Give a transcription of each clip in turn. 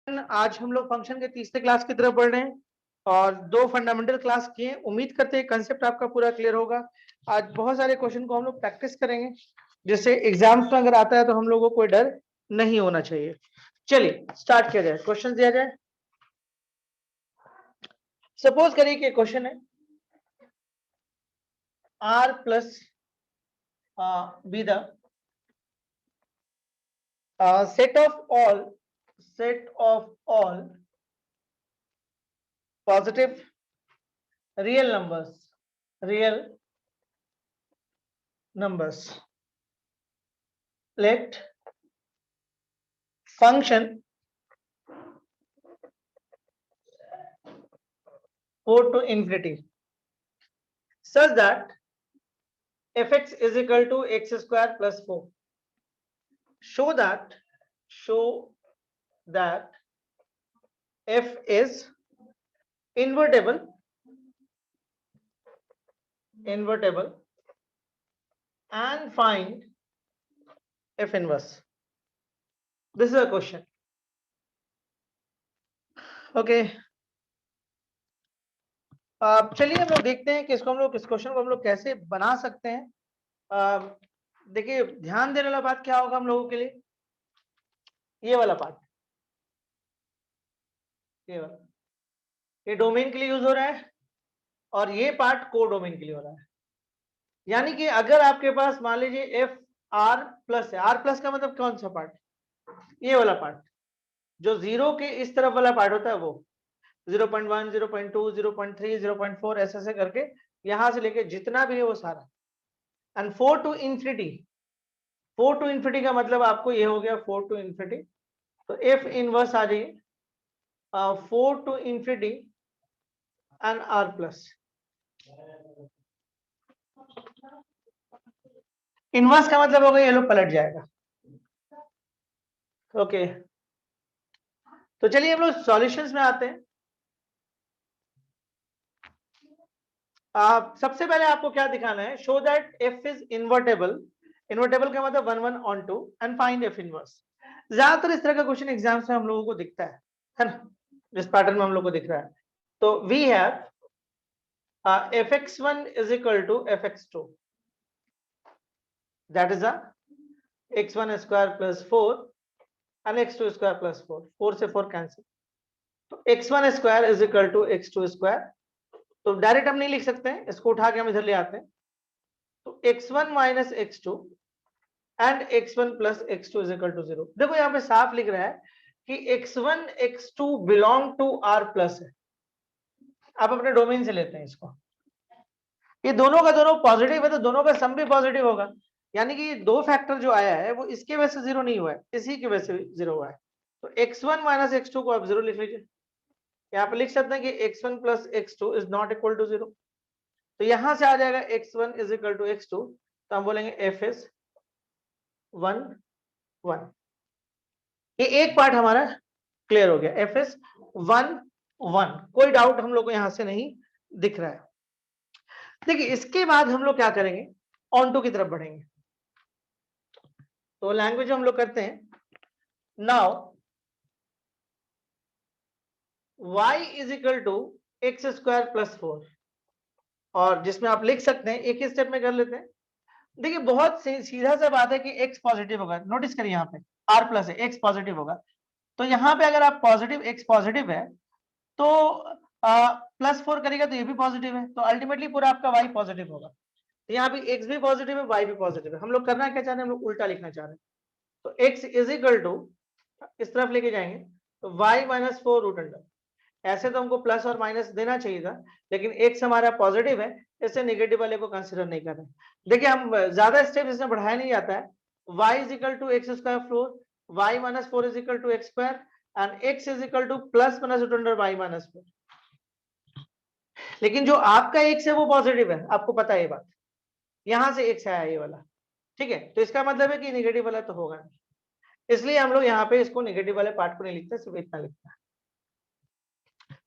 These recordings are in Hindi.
आज हम लोग फंक्शन के तीसरे क्लास की तरफ बढ़ रहे हैं और दो फंडामेंटल क्लास किए। उम्मीद करते हैं कंसेप्ट आपका पूरा क्लियर होगा। आज बहुत सारे क्वेश्चन को हम लोग प्रैक्टिस करेंगे, जिससे एग्जाम्स में अगर आता है तो हम लोगों को कोई डर नहीं होना चाहिए। चलिए स्टार्ट किया जाए, क्वेश्चन दिया जाए। सपोज करिए कि क्वेश्चन है r plus B the set of all positive real numbers. Let function go to infinity such that fx is equal to x square plus 4. Show that f is invertible and find f inverse. This is a question. Okay. चलिए हम लोग देखते हैं कि इस क्वेश्चन को हम लोग कैसे बना सकते हैं। देखिए ध्यान देने वाला बात क्या होगा हम लोगों के लिए, ये वाला पार्ट, ये डोमेन के लिए यूज हो रहा है और ये पार्ट को डोमेन के लिए हो रहा है। यानी कि अगर आपके पास मान लीजिए एफ आर प्लस है, आर प्लस का मतलब कौन सा पार्ट, ये वाला पार्ट जो जीरो के इस तरफ वाला पार्ट होता है, वो 0.1 0.2 0.3 0.4 ऐसे करके यहां से लेके जितना भी है वो सारा। एंड 4 to infinity का मतलब आपको ये हो गया 4 to infinity, तो एफ इनवर्स आ जाइए 4 to infinity and R plus. Inverse का मतलब होगा ये लोग पलट जाएगा। ओके तो चलिए हम लोग सॉल्यूशंस में आते हैं। सबसे पहले आपको क्या दिखाना है, show that F is invertible का मतलब 1 1 on 2 and find F inverse. ज्यादातर इस तरह का क्वेश्चन एग्जाम्स में हम लोगों को दिखता है ना, जिस पैटर्न में हम लोग को दिख रहा है। तो we have fx1 is equal to fx2, that is a x1 square plus 4 and x2 square plus 4, 4 से 4 कैंसिल, तो x1 square is equal to x2 square। तो डायरेक्ट हम नहीं लिख सकते हैं, इसको उठा के हम इधर ले आते हैं, तो x1 minus x2 and x1 plus x2 is equal to 0। देखो यहाँ पे साफ लिख रहा है कि x1 x2 belong to r plus है। आप अपने डोमेन से लेते हैं इसको, ये दोनों का दोनों पॉजिटिव है तो दोनों का सम भी पॉजिटिव होगा। यानी कि दो फैक्टर जो आया है वो इसके वजह से जीरो नहीं हुआ है, इसी की वजह से जीरो हुआ है। तो x1 minus x2 को आप जीरो लिख लीजिए। यहाँ पे लिख सकते हैं कि x1 plus x2 is not equal to 0। तो यहां से आ जाएगा x1 is equal to x2, तो हम बोलेंगे f is 1 1। ये एक पार्ट हमारा क्लियर हो गया, f is 1 1, कोई डाउट हम लोग को यहां से नहीं दिख रहा है। देखिए इसके बाद हम लोग क्या करेंगे, ऑन टू की तरफ बढ़ेंगे। तो लैंग्वेज हम लोग करते हैं, now y is equal to x square plus 4, और जिसमें आप लिख सकते हैं, एक ही स्टेप में कर लेते हैं। देखिए बहुत सीधा सा बात है कि x पॉजिटिव होगा, नोटिस करिए यहाँ पे r प्लस है, x पॉजिटिव होगा, तो यहाँ पे अगर आप पॉजिटिव x पॉजिटिव है तो प्लस 4 करेगा तो ये भी पॉजिटिव है, तो अल्टीमेटली पूरा आपका y पॉजिटिव होगा। तो यहाँ पे x भी पॉजिटिव है, y भी पॉजिटिव है। हम लोग करना क्या चाह रहे हैं, हम लोग उल्टा लिखना चाह रहे हैं। तो x इज इक्वल टू, इस तरफ लेके जाएंगे तो y माइनस 4 रूट अंडर। ऐसे तो हमको प्लस और माइनस देना चाहिए था, लेकिन x हमारा पॉजिटिव है, इससे नेगेटिव वाले को कंसीडर नहीं कर रहे। देखिए हम ज्यादा स्टेप इसमें बढ़ाया नहीं जाता है। y is equal to X square 4, y minus 4 is equal to X square and x is equal to plus minus root under y minus 4। लेकिन जो आपका x है वो पॉजिटिव है, आपको पता है ये बात, यहां से x आया ये वाला, ठीक है। तो इसका मतलब है कि नेगेटिव वाला तो होगा नहीं, इसलिए हम लोग यहाँ पे इसको नेगेटिव वाले पार्ट को नहीं लिखते, सिर्फ इतना लिखते हैं।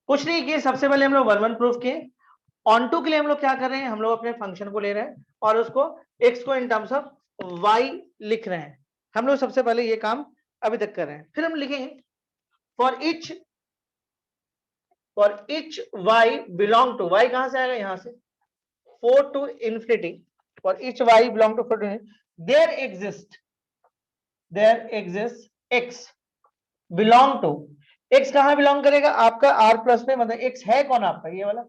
कुछ नहीं किए, सबसे पहले हम लोग 1 1 प्रूफ किए। ऑन टू के लिए हम लोग क्या कर रहे हैं, हम लोग अपने फंक्शन को ले रहे हैं और उसको x को इन टर्म्स ऑफ y लिख रहे हैं। हम लोग सबसे पहले ये काम अभी तक कर रहे हैं, फिर हम लिखेंगे for each y belong to, y कहां से आएगा, यहां से 4 to infinity, for each y belong to 4 to infinity, there exists x belong to, x कहां बिलोंग करेगा आपका r प्लस में, मतलब x है कौन आपका, ये वाला,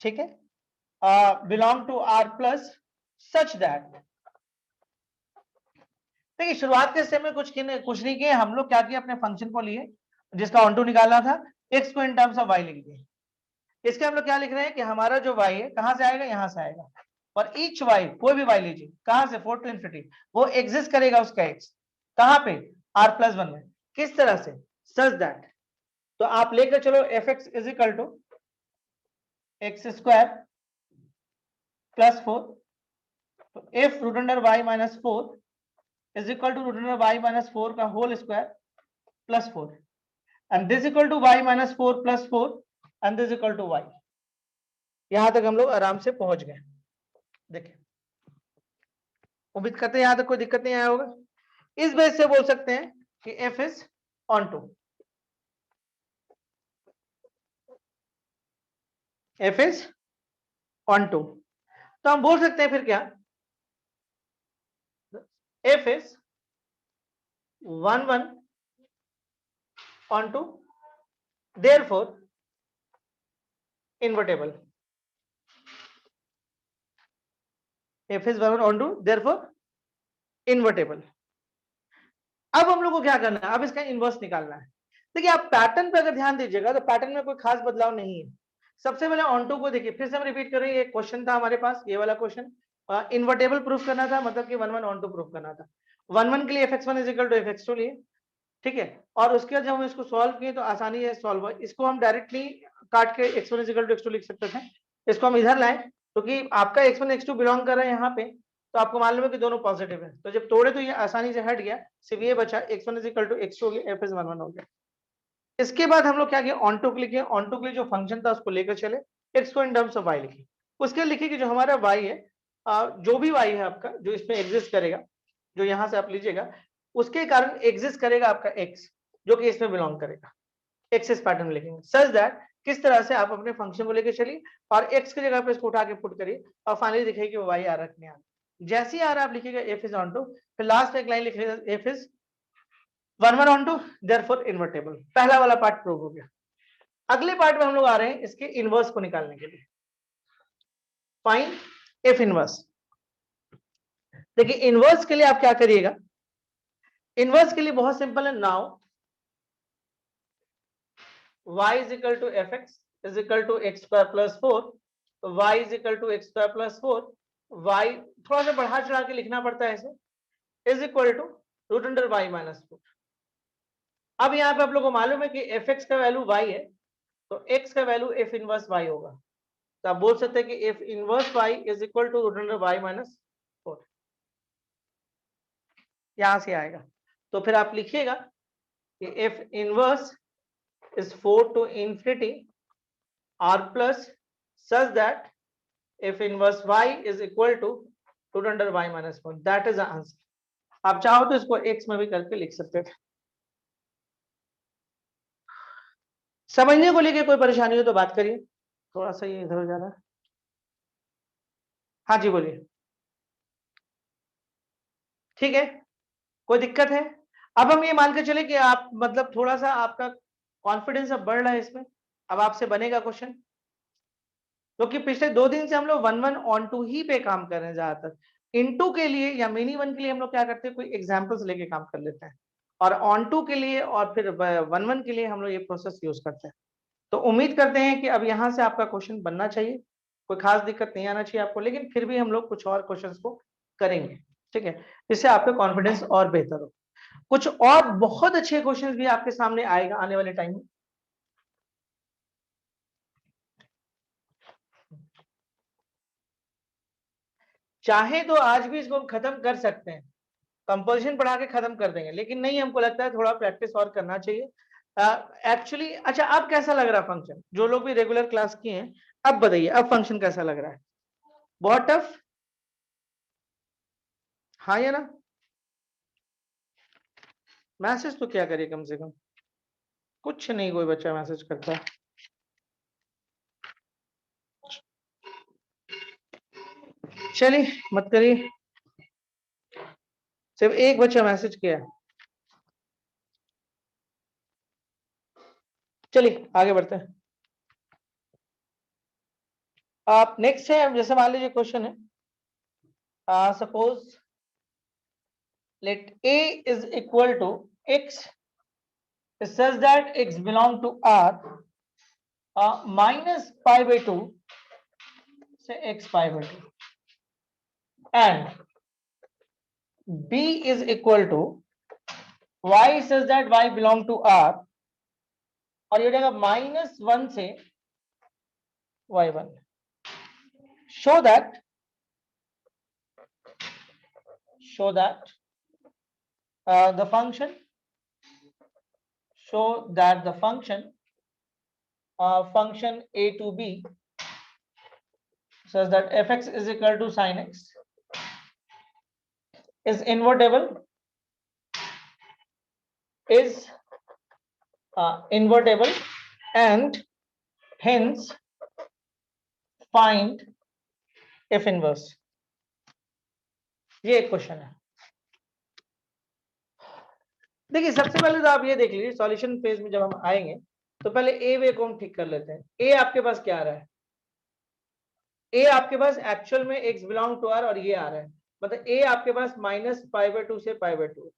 ठीक है, belong to r plus such that. देखिए शुरुआत के स्टेप में कुछ नहीं किए हम लोग, क्या किया, अपने फंक्शन को लिए जिसका ऑन टू निकालना था, x को इन टर्म्स ऑफ y लिख दिए। इसके हम लोग क्या लिख रहे हैं कि हमारा जो y है कहां से आएगा, यहां से आएगा, और ईच y, कोई भी y लीजिए, कहां से 4 to infinity, वो एग्जिस्ट करेगा उसका x कहां पे, r प्लस 1 में, किस तरह से, सच दैट, तो आप लेकर चलो fx is equal to X square plus 4, तो if root under y minus 4 is equal to root under y minus 4 का whole square plus 4, and this equal to y minus 4 plus 4 and this equal to y। यहां तक हम लोग आराम से पहुंच गए। देखिए उम्मीद करते हैं यहां तक कोई दिक्कत नहीं आया होगा। इस बेस से बोल सकते हैं कि f is onto, f is onto, तो हम बोल सकते हैं फिर क्या, f is 1 1 onto, therefore invertible, f is 1 1 onto therefore invertible. अब हम लोग को क्या करना है, अब इसका इनवर्स निकालना है। देखिए आप पैटर्न पे अगर ध्यान दीजिएगा तो पैटर्न में कोई खास बदलाव नहीं है। सबसे पहले ऑन टू को देखिए, फिर से हम रिपीट करें, ये क्वेश्चन था हमारे पास, ये वाला क्वेश्चन इन्वर्टेबल प्रूफ करना था, मतलब कि 1 1 ऑन टू प्रूफ करना था। 1 1 के लिए fx1 is equal to fx2 लिए, ठीक है, और उसके बाद जब हम इसको सॉल्व किए तो आसानी है सॉल्व हुआ। इसको हम डायरेक्टली काट के x1 is equal to x2 लिख सकते थे, इसको हम इधर लाए क्योंकि तो आपका x1 x2 बिलोंग कर रहा है यहाँ पे, तो आपको मालूम है कि दोनों पॉजिटिव है, तो जब तोड़े तो ये आसानी से हट गया, सिर्फ ये बचा x1 is equal to x2 हो गया, f इज 1 1 हो गया। इसके बाद हम लोग क्या किए, ऑन टू क्लिक किए, ऑन टू के लिए जो फंक्शन था उसको लेकर चले, x को इन टर्म्स ऑफ y लिखी, उसके लिखिए कि जो हमारा y है, जो भी y है आपका जो इसमें एग्जिस्ट करेगा, जो यहां से आप लीजिएगा, उसके कारण एग्जिस्ट करेगा आपका x जो कि इसमें बिलोंग करेगा, x इस पैटर्न में लिखेंगे सच दैट, किस तरह से आप अपने फंक्शन को लेकर चलिए और x की जगह पे इसको उठा के पुट करिए और फाइनली दिखाइए कि वो y आ रहा है नहीं आ रहा। जैसे ही आ रहा आप लिखिएगा f इज ऑन टू, फिर लास्ट में एक लाइन लिखिएगा f is 1 1 onto therefore invertible. पहला वाला पार्ट प्रूव हो गया। अगले पार्ट में हम लोग आ रहे हैं इसके इनवर्स को निकालने के लिए, फाइंड एफ इनवर्स। देखिए इनवर्स के लिए आप क्या करिएगा, इनवर्स के लिए बहुत सिंपल है, now y is equal to fx is equal to x square plus 4, तो y is equal to x square plus 4, y थोड़ा सा बढ़ा चढ़ा के लिखना पड़ता है ऐसे, is equal to root under y minus 4। अब यहाँ पे आप लोगों को मालूम है कि fx का वैल्यू y है, तो x का वैल्यू f इनवर्स y होगा, तो आप बोल सकते हैं कि f inverse y is equal to root under y minus 4, यहां से आएगा। तो फिर आप लिखिएगा कि f inverse is 4 to infinity r plus such that f inverse y is equal to root under y minus 1, that is the answer। आप चाहो तो इसको x में भी करके लिख सकते थे। समझने को लेके कोई परेशानी हो तो बात करिए, थोड़ा सा ये इधर हो जा रहा है। हाँ जी बोलिए, ठीक है, कोई दिक्कत है। अब हम ये मान के चले कि आप मतलब थोड़ा सा आपका कॉन्फिडेंस अब बढ़ रहा है इसमें, अब आपसे बनेगा क्वेश्चन, क्योंकि पिछले 2 दिन से हम लोग 1 1 ऑन टू ही पे काम कर रहे हैं ज्यादातर। इनटू के लिए या मिनी वन के लिए हम लोग क्या करते हैं, कोई एग्जांपल्स लेके काम कर लेते हैं, और ऑन टू के लिए और फिर 1 1 के लिए हम लोग ये प्रोसेस यूज करते हैं। तो उम्मीद करते हैं कि अब यहाँ से आपका क्वेश्चन बनना चाहिए, कोई खास दिक्कत नहीं आना चाहिए आपको, लेकिन फिर भी हम लोग कुछ और क्वेश्चन को करेंगे, ठीक है, जिससे आपका कॉन्फिडेंस और बेहतर हो। कुछ और बहुत अच्छे क्वेश्चंस भी आपके सामने आएगा आने वाले टाइम में। चाहे तो आज भी इसको हम खत्म कर सकते हैं, कंपोजिशन पढ़ा के खत्म कर देंगे, लेकिन नहीं, हमको लगता है थोड़ा प्रैक्टिस और करना चाहिए एक्चुअली। अच्छा अब कैसा लग रहा है फंक्शन, जो लोग भी रेगुलर क्लास किए हैं, अब बताइए अब फंक्शन कैसा लग रहा है, बहुत टफ, हाँ या ना? मैसेज तो क्या करिए, कम से कम कुछ नहीं कोई बच्चा मैसेज करता। चलिए मत करिए, सिर्फ एक बच्चा मैसेज किया। चलिए आगे बढ़ते हैं। आप नेक्स्ट है, जैसे मान लीजिए क्वेश्चन है, suppose let a is equal to x such that x belong to R minus pi by 2 say x pi by 2 and b is equal to y such that y belong to R और ये जाएगा -1 से y1। show that the function function a to b such that fx is equal to sin x is invertible and hence find f inverse। ये एक क्वेश्चन है। देखिए सबसे पहले तो आप ये देख लीजिए, सॉल्यूशन फेज में जब हम आएंगे तो पहले ए वे को हम ठीक कर लेते हैं। ए आपके पास क्या आ रहा है? ए आपके पास एक्चुअल में x बिलोंग टू आर और ये आ रहा है, मतलब ए आपके पास -π/2 से π/2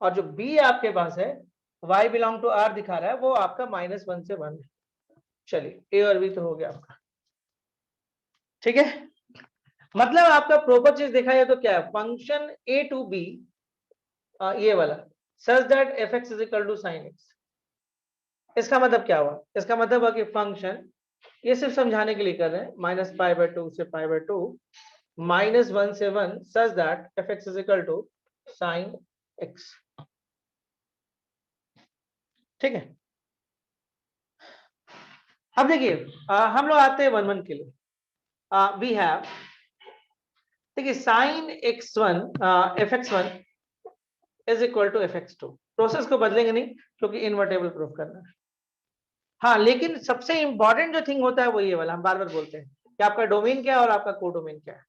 और जो बी आपके पास है y बिलोंग टू आर दिखा रहा है वो आपका -1 से 1 है। चलिए ए और बी तो हो गया आपका, ठीक है। मतलब आपका प्रॉपर चीज देखा जाए तो क्या है, फंक्शन ए टू बी ये वाला such that fx is equal to sin x। इसका मतलब क्या हुआ? इसका मतलब है कि फंक्शन, ये सिर्फ समझाने के लिए कर रहे हैं, -π/2 से π/2 -1 से 1 such that fx is equal to sin x, ठीक है। अब देखिए हम लोग आते हैं 1 1 के लिए। वी हैव, देखिए sin x1 fx1 is equal to fx2। Process को बदलेंगे नहीं क्योंकि इनवर्टेबल प्रूफ करना है। हाँ लेकिन सबसे इंपॉर्टेंट जो थिंग होता है वो ये वाला, हम बार बार बोलते हैं कि आपका डोमेन क्या है और आपका कोडोमेन क्या है,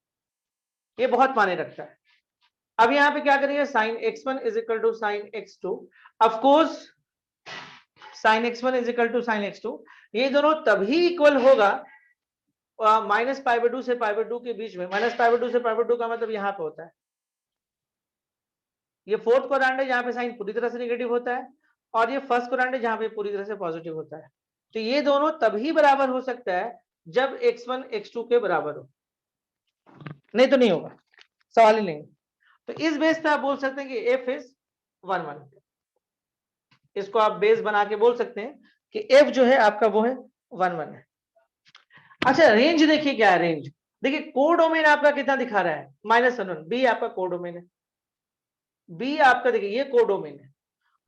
ये बहुत मायने रखता है। अब यहाँ पे क्या करेंगे, sin x1 is equal to sin x2। Of course sin x1 is equal to sin x2 ये दोनों तभी इक्वल होगा -π/2 से π/2 के बीच में। -π/2 से π/2 का मतलब यहाँ पे होता है, ये फोर्थ क्वाड्रेंट है जहाँ पे साइन पूरी तरह से नेगेटिव होता है और ये फर्स्ट क्वाड्रेंट है जहाँ पे पूरी तरह से पॉजिटिव होता है। तो ये दोनों तभी बराबर हो सकता है जब x1 x2 के बराबर हो, नहीं तो नहीं होगा, सवाल ही नहीं। तो इस बेस पे आप बोल सकते हैं कि f इज 1 1। इसको आप बेस बना के बोल सकते हैं कि f जो है आपका वो है 1 1 है। अच्छा रेंज देखिए क्या है, रेंज देखिए कोडोमेन आपका कितना दिखा रहा है, -1 बी आपका कोडोमेन है, बी आपका देखिए ये कोडोमेन है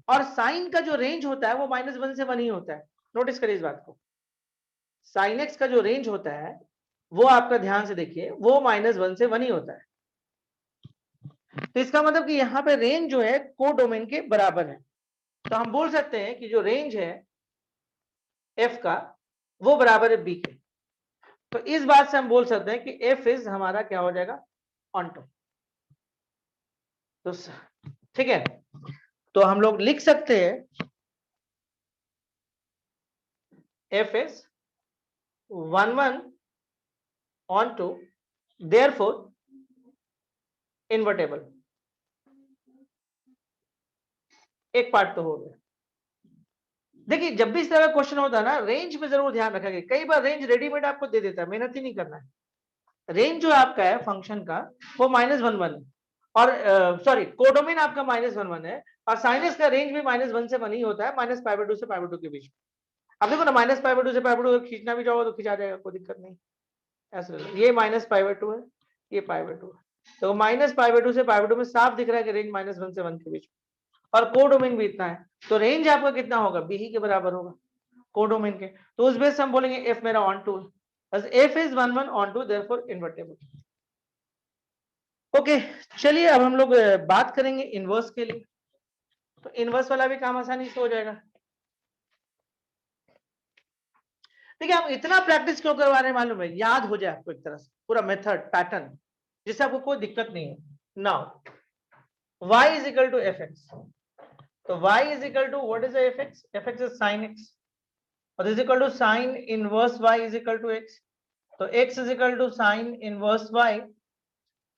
और साइन का जो रेंज होता है वो -1 से 1 ही होता है। नोटिस करिए इस बात को, साइन एक्स का जो रेंज होता है वो आपका ध्यान से देखिए वो -1 से 1 ही होता है। तो इसका मतलब कि यहाँ पे रेंज जो है कोडोमेन के बराबर है। तो हम बोल सकते हैं कि जो रेंज है एफ का वो बराबर है बी के। तो इस बात से हम बोल सकते हैं कि एफ इज हमारा क्या हो जाएगा, ऑनटो। तो ठीक है, तो हम लोग लिख सकते हैं F is 1 1 onto therefore invertible. एक पार्ट तो हो गया। देखिए जब भी इस तरह का क्वेश्चन होता है ना, रेंज पे जरूर ध्यान रखा गया। कई बार रेंज रेडीमेड आपको दे देता है, मेहनत ही नहीं करना है। रेंज जो आपका है फंक्शन का वो -1 1 है और सॉरी कोडोमेन आपका -1 1 है और साइनस का रेंज भी -1 से 1 ही होता है, -π/2 से π/2 के बीच। अब देखो ना -π/2 से π/2 खींचना भी चाहो तो खींचा जाएगा, कोई दिक्कत नहीं। ऐसे ये -π/2 है, ये π/2 है, तो -π/2 से π/2 में साफ दिख रहा है कि रेंज -1 से 1 के बीच और कोडोमेन भी इतना है। तो रेंज आपका कितना होगा, बी ही के बराबर होगा कोडोमेन के। तो उस बेस से हम बोलेंगे एफ मेरा ऑन टू है, F is 1 1 onto therefore invertible. Okay चलिए अब हम लोग बात करेंगे इनवर्स के लिए। तो इनवर्स वाला भी काम आसानी से हो जाएगा। देखिए हम इतना प्रैक्टिस क्यों करवा रहे हैं मालूम है, याद हो जाए आपको एक तरह से पूरा मेथड पैटर्न, जिससे आपको कोई दिक्कत नहीं है। Now y is equal to fx, तो y is equal to what is the fx? Fx is sin x, और is equal to sin inverse y is equal to x, तो x is equal to sin inverse y,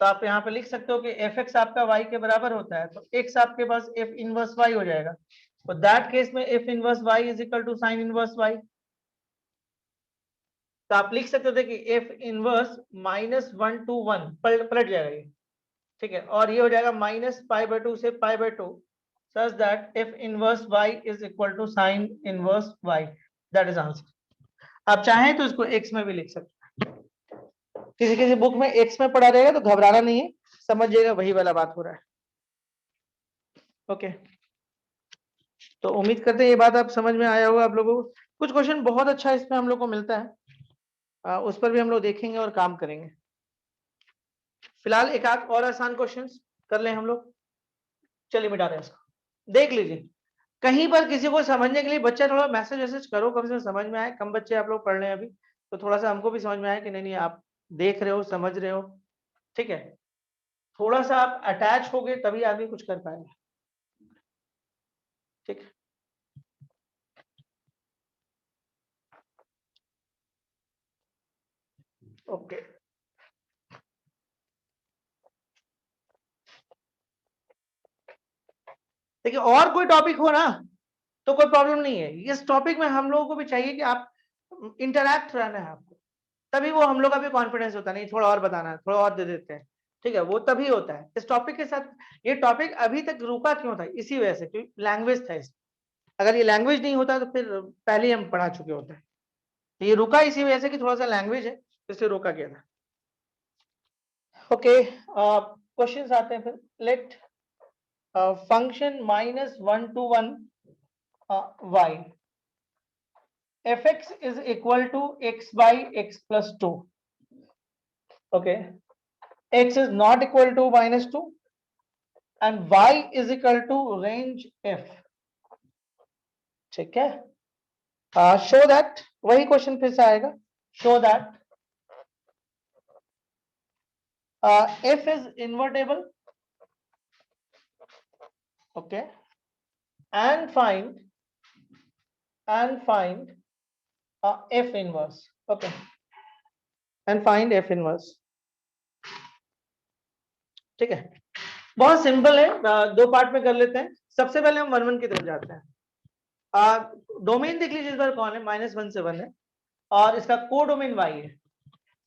तो आप यहाँ पे लिख सकते हो कि fx आपका y के बराबर होता है, तो x आपके पास f इनवर्स y हो जाएगा, तो दैट केस में f inverse y is equal to sin inverse y, तो आप लिख सकते थे कि f इनवर्स -1 to 1 पलट जाएगा ये, ठीक है, और ये हो जाएगा -π/2 से π/2, such that f inverse y is equal to sin inverse y, that is answer. आप चाहें तो इसको x में भी लिख सकते हैं, किसी किसी बुक में x में पढ़ा रहेगा तो घबराना नहीं है, समझिएगा वही वाला बात हो रहा है। ओके, तो उम्मीद करते हैं ये बात आप समझ में आया होगा आप लोगों को। कुछ क्वेश्चन बहुत अच्छा इसमें हम लोग को मिलता है, उस पर भी हम लोग देखेंगे और काम करेंगे। फिलहाल एक आध और आसान क्वेश्चन कर लें हम लोग। चलिए मिटा रहे हैं इसको, देख लीजिए कहीं पर किसी को समझने के लिए बच्चा थोड़ा मैसेज वैसेज करो, कम से कम समझ में आए। कम बच्चे आप लोग पढ़ रहे हैं अभी, तो थोड़ा सा हमको भी समझ में आए कि नहीं नहीं आप देख रहे हो, समझ रहे हो, ठीक है। थोड़ा सा आप अटैच हो गए तभी आदमी कुछ कर पाएगा, ठीक है। ओके, देखिए और कोई टॉपिक हो ना तो कोई प्रॉब्लम नहीं है, इस टॉपिक में हम लोगों को भी चाहिए कि आप इंटरैक्ट रहना है आपको, तभी वो हम लोग का भी कॉन्फिडेंस होता है, नहीं थोड़ा और बताना है, थोड़ा और दे देते हैं, ठीक है, वो तभी होता है इस टॉपिक के साथ। ये टॉपिक अभी तक रुका क्यों था? इसी वजह से, क्योंकि लैंग्वेज था इसमें। अगर ये लैंग्वेज नहीं होता तो फिर पहले ही हम पढ़ा चुके होते हैं। तो ये रुका इसी वजह से कि थोड़ा सा लैंग्वेज है, इसलिए रोका गया था। ओके, क्वेश्चंस आते हैं फिर। Let function -1 to 1 y fx is equal to x by x plus 2. Okay, x is not equal to -2 and y is equal to range f, ठीक है। शो दैट, वही क्वेश्चन फिर से आएगा, show that f is invertible, okay, and find f inverse, okay, and find f inverse, ठीक है। बहुत सिंपल है, दो पार्ट में कर लेते हैं। सबसे पहले हम 1 1 की तरफ जाते हैं। डोमेन देख लीजिए इस बार कौन है, -1 से 1 है, और इसका को डोमेन y है।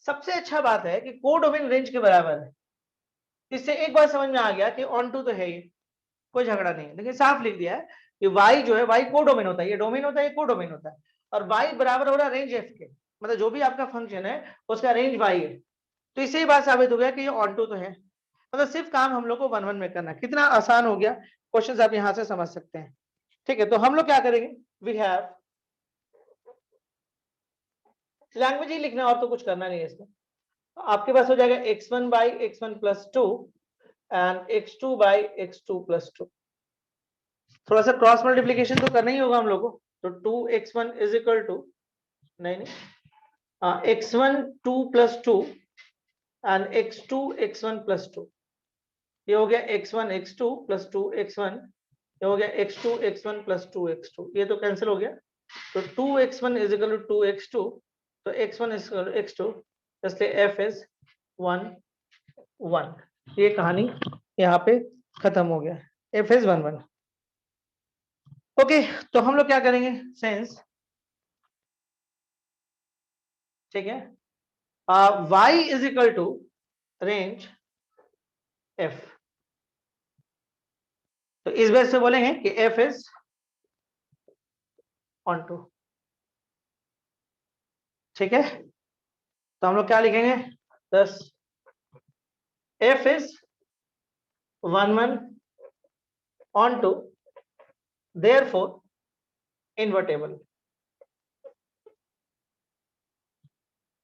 सबसे अच्छा बात है कि को डोमेन रेंज के बराबर है, इससे एक बार समझ में आ गया कि ऑन टू तो है ही, कोई झगड़ा नहीं है। लेकिन साफ लिख दिया है कि y जो है, y को डोमेन होता है, ये डोमेन होता है, ये को डोमेन होता है, और y बराबर हो रहा है रेंज f के, मतलब जो भी आपका फंक्शन है उसका रेंज y है। तो इससे ही बात साबित हो गया कि ये ऑन टू तो है, मतलब सिर्फ काम हम लोग को 1 1 में करना है। कितना आसान हो गया, क्वेश्चंस आप यहां से समझ सकते हैं, ठीक है। तो हम लोग क्या करेंगे, वी हैव लैंग्वेज ही लिखना, और तो कुछ करना नहीं है इसमें। आपके पास हो जाएगा x1 by x1 plus 2 and x2 by x2 plus 2। थोड़ा सा क्रॉस मल्टीप्लीकेशन तो करना ही होगा हम लोग को, तो 2x1 इज इक्वल टू, नहीं नहीं, x1 2 plus 2 and x2 x1 plus 2, ये हो गया x1 x2 plus 2 x1, ये हो गया x2 x1 plus 2 x2, ये तो कैंसिल हो गया, तो 2x1 is equal to 2x2, तो x1 is equal to x2, इसलिए f is 1 1। ये कहानी यहाँ पे खत्म हो गया, f is 1 1। ओके, तो हम लोग क्या करेंगे, सेंस, ठीक है, y is equal to range f, तो इस बेस से बोलेंगे कि f is ऑन टू, ठीक है। तो हम लोग क्या लिखेंगे, 10 f is 1 1 onto, therefore invertible.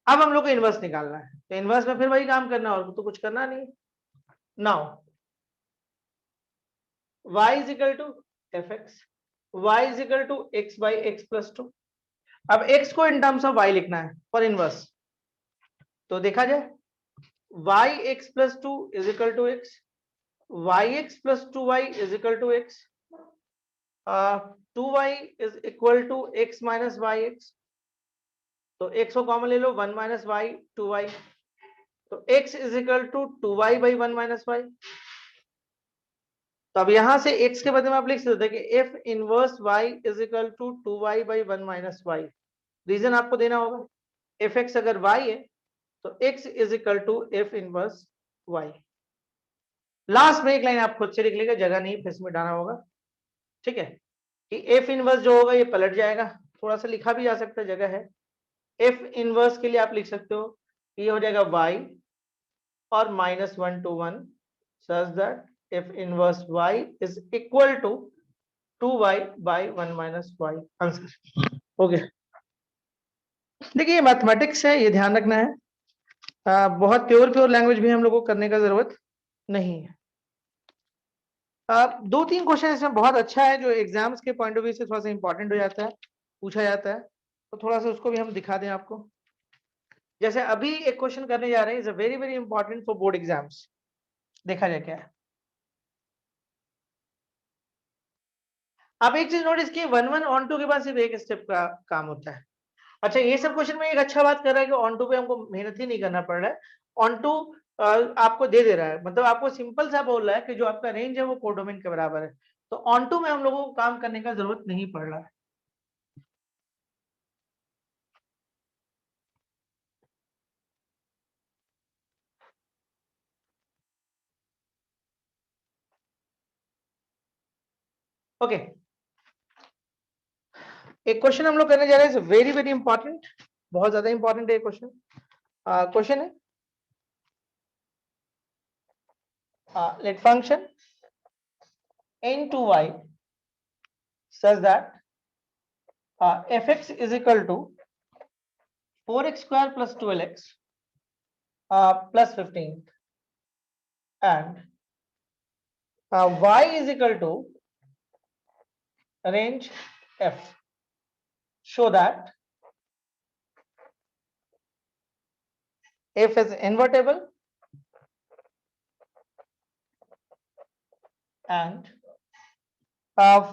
अब हम लोग को इनवर्स निकालना है, तो इनवर्स में फिर वही काम करना, और तो कुछ करना नहीं। Now y is equal to F X, Y is equal to X by X plus two. अब x को इन टर्म्स ऑफ y लिखना है फॉर इनवर्स, तो देखा जाए Y X plus two is equal to X, Y X plus two Y is equal to X, 2y is equal to X minus Y X, तो x को कॉमन ले लो, 1 माइनस वाई 2y, तो x is equal to 2y by 1 minus Y. तो अब यहां से x के बदले में आप लिख सकते हैं कि f inverse y is equal to 2y by 1 minus Y. Reason आपको देना होगा, एफ एक्स अगर y है तो x is equal to f inverse y। Last में एक लाइन आप खुद से लिख लेगा, जगह नहीं फिर इसमें डालना होगा, ठीक है, कि f इनवर्स जो होगा ये पलट जाएगा, थोड़ा सा लिखा भी जा सकता है, जगह है। f इनवर्स के लिए आप लिख सकते हो ये हो जाएगा y और -1 to 1 such that f inverse y is equal to 2y by 1 minus y। Answer हो गया। देखिए ये मैथमेटिक्स है, ये ध्यान रखना है, बहुत प्योर लैंग्वेज भी हम लोगों को करने का जरूरत नहीं है। 2-3 क्वेश्चन इसमें बहुत अच्छा है जो एग्जाम्स के पॉइंट ऑफ व्यू से थोड़ा सा इंपॉर्टेंट हो जाता है, पूछा जाता है, तो थोड़ा सा उसको भी हम दिखा दें आपको। जैसे अभी एक क्वेश्चन करने जा रहे हैं, is a very very important for board exams. देखा जाए क्या है। आप एक चीज नोटिस किए, 1-1 ऑन टू के बाद सिर्फ एक स्टेप का काम होता है। अच्छा ये सब क्वेश्चन में एक अच्छा बात कर रहा है कि ऑन टू पे हमको मेहनत ही नहीं करना पड़ रहा है, ऑन टू आपको दे दे रहा है, मतलब आपको सिंपल सा बोल रहा है कि जो आपका रेंज है वो कोडोमेन के बराबर है, तो ऑन टू में हम लोगों को काम करने का जरूरत नहीं पड़ रहा है। ओके एक क्वेश्चन हम लोग करने जा रहे हैं, वेरी वेरी इंपॉर्टेंट, बहुत ज्यादा इंपॉर्टेंट है क्वेश्चन। क्वेश्चन है let function n2y such that fx is equal to 4x square plus 12x plus 15 and y is equal to range f, show that f is invertible and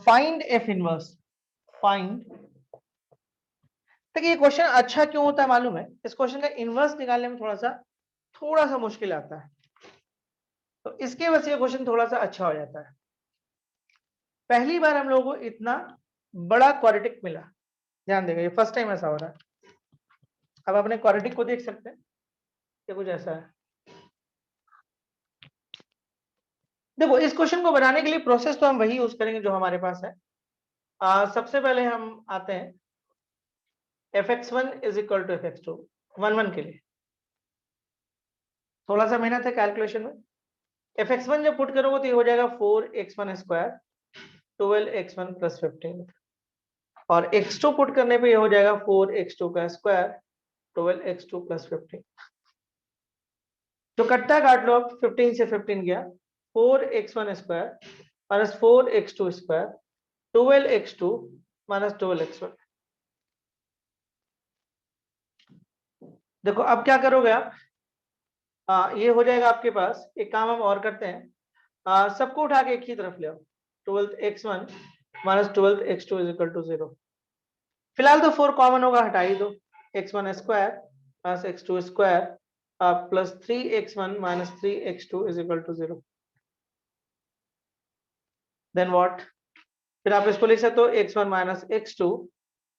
find f inverse, find। देखिए ये क्वेश्चन अच्छा क्यों होता है मालूम है, इस क्वेश्चन का इनवर्स निकालने में थोड़ा सा मुश्किल आता है, तो इसके वजह से ये क्वेश्चन थोड़ा सा अच्छा हो जाता है। पहली बार हम लोगों को इतना बड़ा क्वाड्रेटिक मिला, ध्यान देगा, ये फर्स्ट टाइम ऐसा हो रहा है। अब अपने क्वाड्रेटिक को देख सकते हैं, ये कुछ ऐसा है। देखो इस क्वेश्चन को बनाने के लिए प्रोसेस तो हम वही यूज करेंगे जो हमारे पास है। सबसे पहले हम आते हैं fx1 is equal to fx2, 1-1 के लिए थोड़ा सा मेहनत है कैलकुलेशन में। fx1 जब पुट करोगे तो ये हो जाएगा 4x1 स्क्वायर 12x1 प्लस 15, और x2 पुट करने पे ये हो जाएगा 4x2 का स्क्वायर 12x2 प्लस 15। जो कट्टा काट लो, अब 15 से 15 गया, 4x1 square minus 4x2 square 12x2 minus 12x1। देखो अब क्या करोगे आप, ये हो जाएगा आपके पास, एक काम हम और करते हैं, सबको उठा के एक ही तरफ ले आओ, 12x1 minus 12x2 is equal to 0। फिलहाल तो 4 कॉमन होगा, हटा ही दो, x1 square plus x2 square plus 3x1 minus 3x2 is equal to 0। Then what, फिर आप इसको लिख सकते हो x1 minus x2,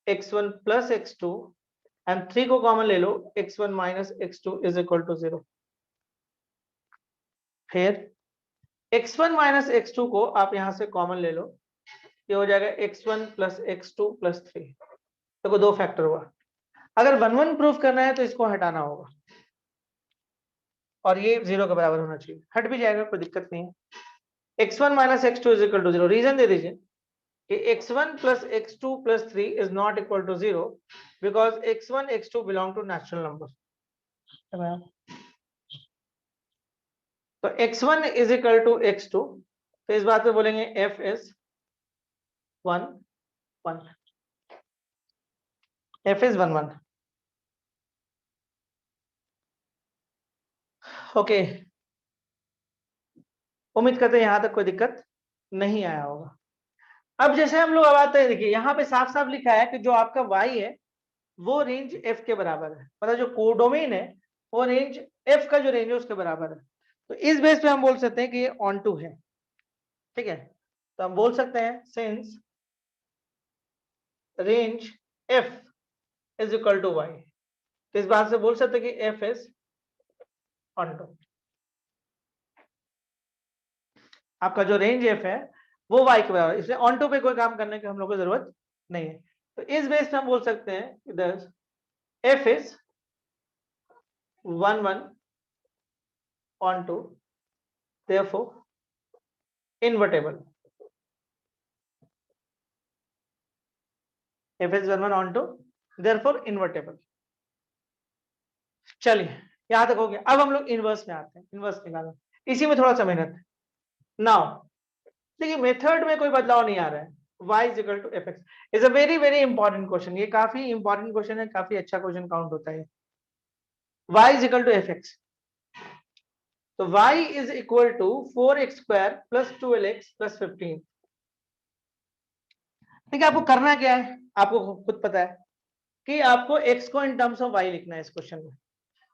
x1 plus x2 and 3 को कॉमन ले लो, x1 minus x2 is equal to 0। फिर x1 माइनस x2 को आप यहां से कॉमन ले लो, ये हो जाएगा x1 प्लस x2 प्लस 3। देखो दो फैक्टर हुआ, अगर 1-1 प्रूफ करना है तो इसको हटाना होगा और ये 0 के बराबर होना चाहिए, हट भी जाएगा कोई दिक्कत नहीं है। x1 minus x2 is equal to 0, reason दे दीजिए कि x1 plus x2 plus 3 is not equal to 0 because x1 x2 belong to natural number. तो x1 is equal to x2, तो इस बात पे बोलेंगे f is 1 1 f is 1 1 okay. उम्मीद करते हैं यहां तक कोई दिक्कत नहीं आया होगा। अब जैसे हम लोग अब आते हैं, देखिए यहाँ पे साफ साफ लिखा है कि जो आपका y है वो रेंज f के बराबर है, मतलब जो कोडोमेन है वो रेंज f का जो रेंज है उसके बराबर है। तो इस बेस पे हम बोल सकते हैं कि ये ऑन टू है, ठीक है। तो हम बोल सकते हैं since range f is equal to y, तो इस बात से बोल सकते हैं कि f इज ऑन टू। आपका जो रेंज f है वो y के बराबर है, इसलिए ऑन टू पे कोई काम करने की हम लोग को जरूरत नहीं है। तो इस बेस पे हम बोल सकते हैं कि f is 1 1 onto, therefore invertible, f is 1 1 on to, therefore invertible। चलिए यहां तक हो गया। अब हम लोग इनवर्स में आते हैं, इनवर्स निकालना, इसी में थोड़ा सा मेहनत है। नाउ देखिए मेथड में कोई बदलाव नहीं आ रहा है, y is equal to fx is a very very important question। ये काफी इंपॉर्टेंट क्वेश्चन है, काफी अच्छा क्वेश्चन काउंट होता है। y is equal to fx, तो y is equal to 4x square plus 12x plus 15। देखिए आपको करना क्या है, आपको खुद पता है कि आपको x को इन टर्म्स ऑफ y लिखना है इस क्वेश्चन में।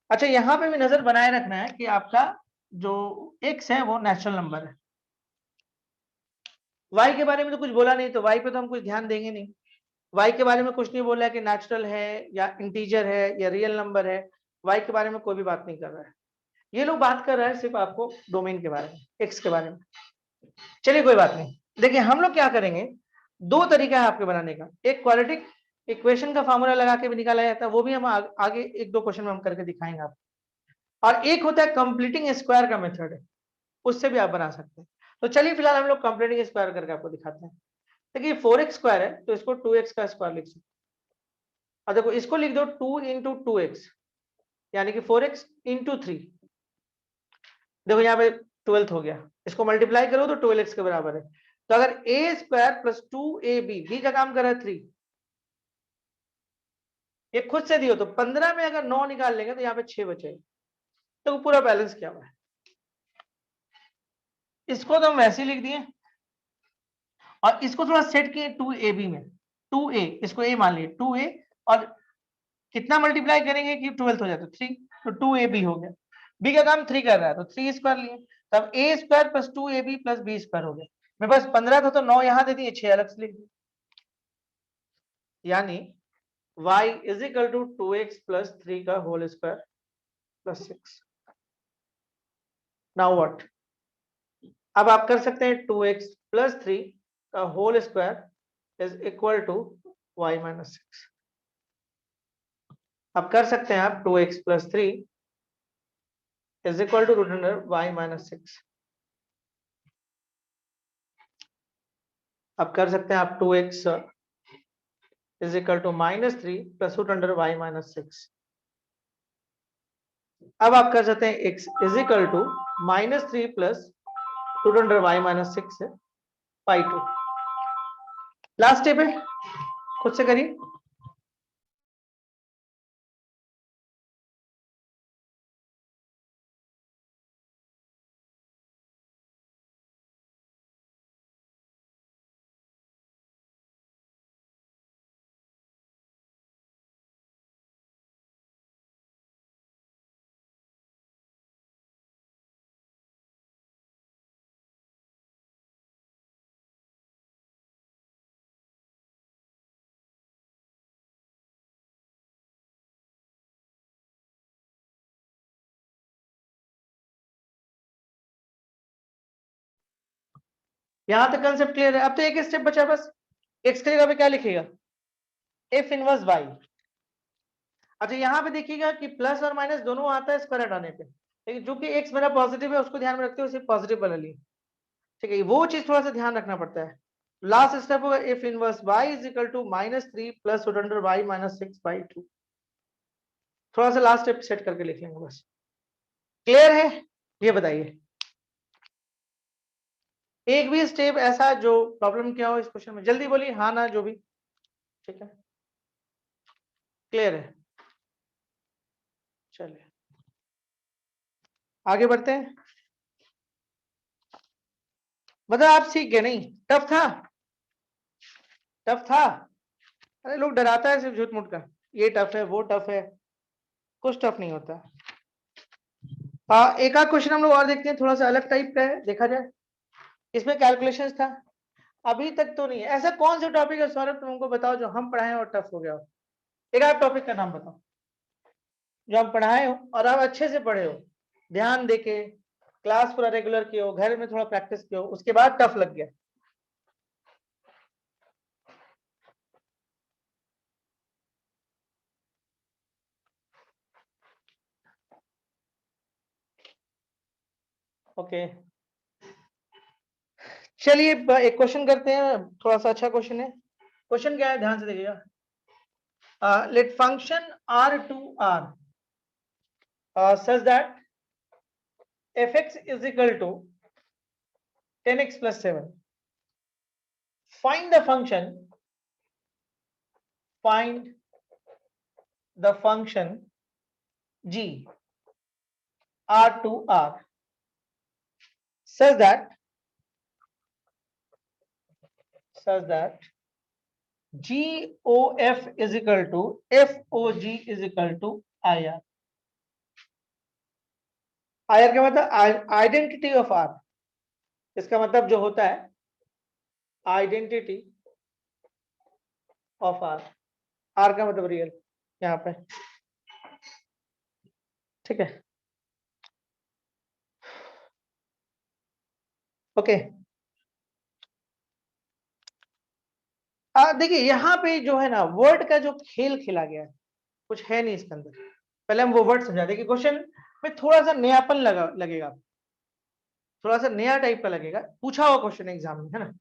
अच्छा यहाँ पे भी नजर बनाए रखना है कि आपका जो x है वो नेचुरल नंबर है। y के बारे में तो कुछ बोला नहीं, तो y पे तो हम कुछ ध्यान देंगे नहीं। y के बारे में कुछ नहीं बोला है कि नेचुरल है या इंटीजर है या रियल नंबर है, y के बारे में कोई भी बात नहीं कर रहा है। ये लोग बात कर रहा है सिर्फ आपको डोमेन के बारे में, x के बारे में। चलिए कोई बात नहीं, देखिए हम लोग क्या करेंगे, दो तरीका है आपके बनाने का। एक क्वाड्रेटिक इक्वेशन का फॉर्मूला लगा के भी निकाला जाता है, वो भी हम आगे एक दो क्वेश्चन में हम करके दिखाएंगे आपको। और एक होता है कंप्लीटिंग स्क्वायर का मेथड है, उससे भी आप बना सकते हैं। तो चलिए फिलहाल हम लोग कंप्लीटिंग स्क्वायर करके आपको दिखाते हैं। देखिए 4x स्क्वायर है तो इसको 2x का स्क्वायर लिख सकते हैं, और देखो इसको लिख दो 2 इंटू 2x, यानी कि 4x इंटू 3। देखो यहाँ पे 12 हो गया, इसको मल्टीप्लाई करो तो 12x के बराबर है। तो अगर a square plus 2ab, b का काम कर रहा है 3, ये खुद से दियो तो 15 में अगर 9 निकाल लेंगे तो यहाँ पे 6 बचेगा। तो पूरा बैलेंस क्या हुआ है, इसको तो हम वैसे ही लिख दिए और इसको थोड़ा सेट किए 2ab में, 2a, इसको a मान लिए 2a, और कितना मल्टीप्लाई करेंगे कि 12 हो जाए तो 3, तो 2ab हो गया। b का काम 3 कर रहा है तो 3 स्क्वायर लिए, तब a square plus 2ab plus b square हो गया। मेरे पास 15 था तो 9 यहां दे दिए, 6 अलग से लिख दिए, यानी y is equal to 2x plus 3 का whole square plus 6। Now what, अब आप कर सकते हैं 2x प्लस 3 का whole square is equal to y minus 6। अब कर सकते हैं आप 2x plus 3 is equal to root under y minus 6। अब कर सकते हैं आप 2x is equal to -3 plus root under y minus 6। अब आप कर सकते हैं x is equal to -3 plus root under y minus 6 है पाई 2। लास्ट स्टेप है, खुद से करिए। यहां तक कंसेप्ट क्लियर है। अब तो एक स्टेप बचा बस, x की जगह पे क्या लिखेगा, f इनवर्स y। अच्छा यहाँ पे देखिएगा कि प्लस और माइनस दोनों आता है स्क्वायर हटाने पे, लेकिन जो कि x मेरा पॉजिटिव है उसको ध्यान में रखते हुए सिर्फ पॉजिटिव बना लिए, ठीक है। वो चीज थोड़ा सा ध्यान रखना पड़ता है। लास्ट स्टेप होगा f inverse y is equal to -3 plus root under y minus 6 by 2। थोड़ा सा लास्ट स्टेप सेट करके लिख लेंगे बस। क्लियर है, ये बताइए। एक भी स्टेप ऐसा जो प्रॉब्लम क्या हो इस क्वेश्चन में, जल्दी बोलिए हाँ ना जो भी, ठीक है क्लियर है। चलिए आगे बढ़ते हैं। मतलब आप सीख गए नहीं, टफ था, टफ था। अरे लोग डराता है सिर्फ झूठ मूठ का, ये टफ है वो टफ है, कुछ टफ नहीं होता। एक आध क्वेश्चन हम लोग और देखते हैं, थोड़ा सा अलग टाइप का है, देखा जाए। इसमें कैलकुलेशंस था, अभी तक तो नहीं है। ऐसा कौन सा टॉपिक है सौरभ तुम हमको बताओ जो हम पढ़ाए और टफ हो गया हो, एक आध टॉपिक का नाम बताओ जो हम पढ़ाए हो और आप अच्छे से पढ़े हो, ध्यान देके क्लास पूरा रेगुलर किए हो, घर में थोड़ा प्रैक्टिस किए हो, उसके बाद टफ लग गया। ओके चलिए एक क्वेश्चन करते हैं, थोड़ा सा अच्छा क्वेश्चन है। क्वेश्चन क्या है ध्यान से देखिएगा। लेट function r to r such that fx is equal to 10x plus 7. Find the function g r to r such that GOF is equal to FOG is equal to IR. IR का मतलब आइडेंटिटी ऑफ R, इसका मतलब जो होता है आइडेंटिटी ऑफ R, R का मतलब रियल यहाँ पे, ठीक है ओके। देखिए यहाँ पे जो है ना वर्ड का जो खेल खेला गया है, कुछ है नहीं इसके अंदर। पहले हम वो वर्ड समझा दें कि क्वेश्चन में थोड़ा सा नयापन लगेगा, थोड़ा सा नया टाइप का लगेगा, पूछा हुआ क्वेश्चन एग्जाम में, है ना।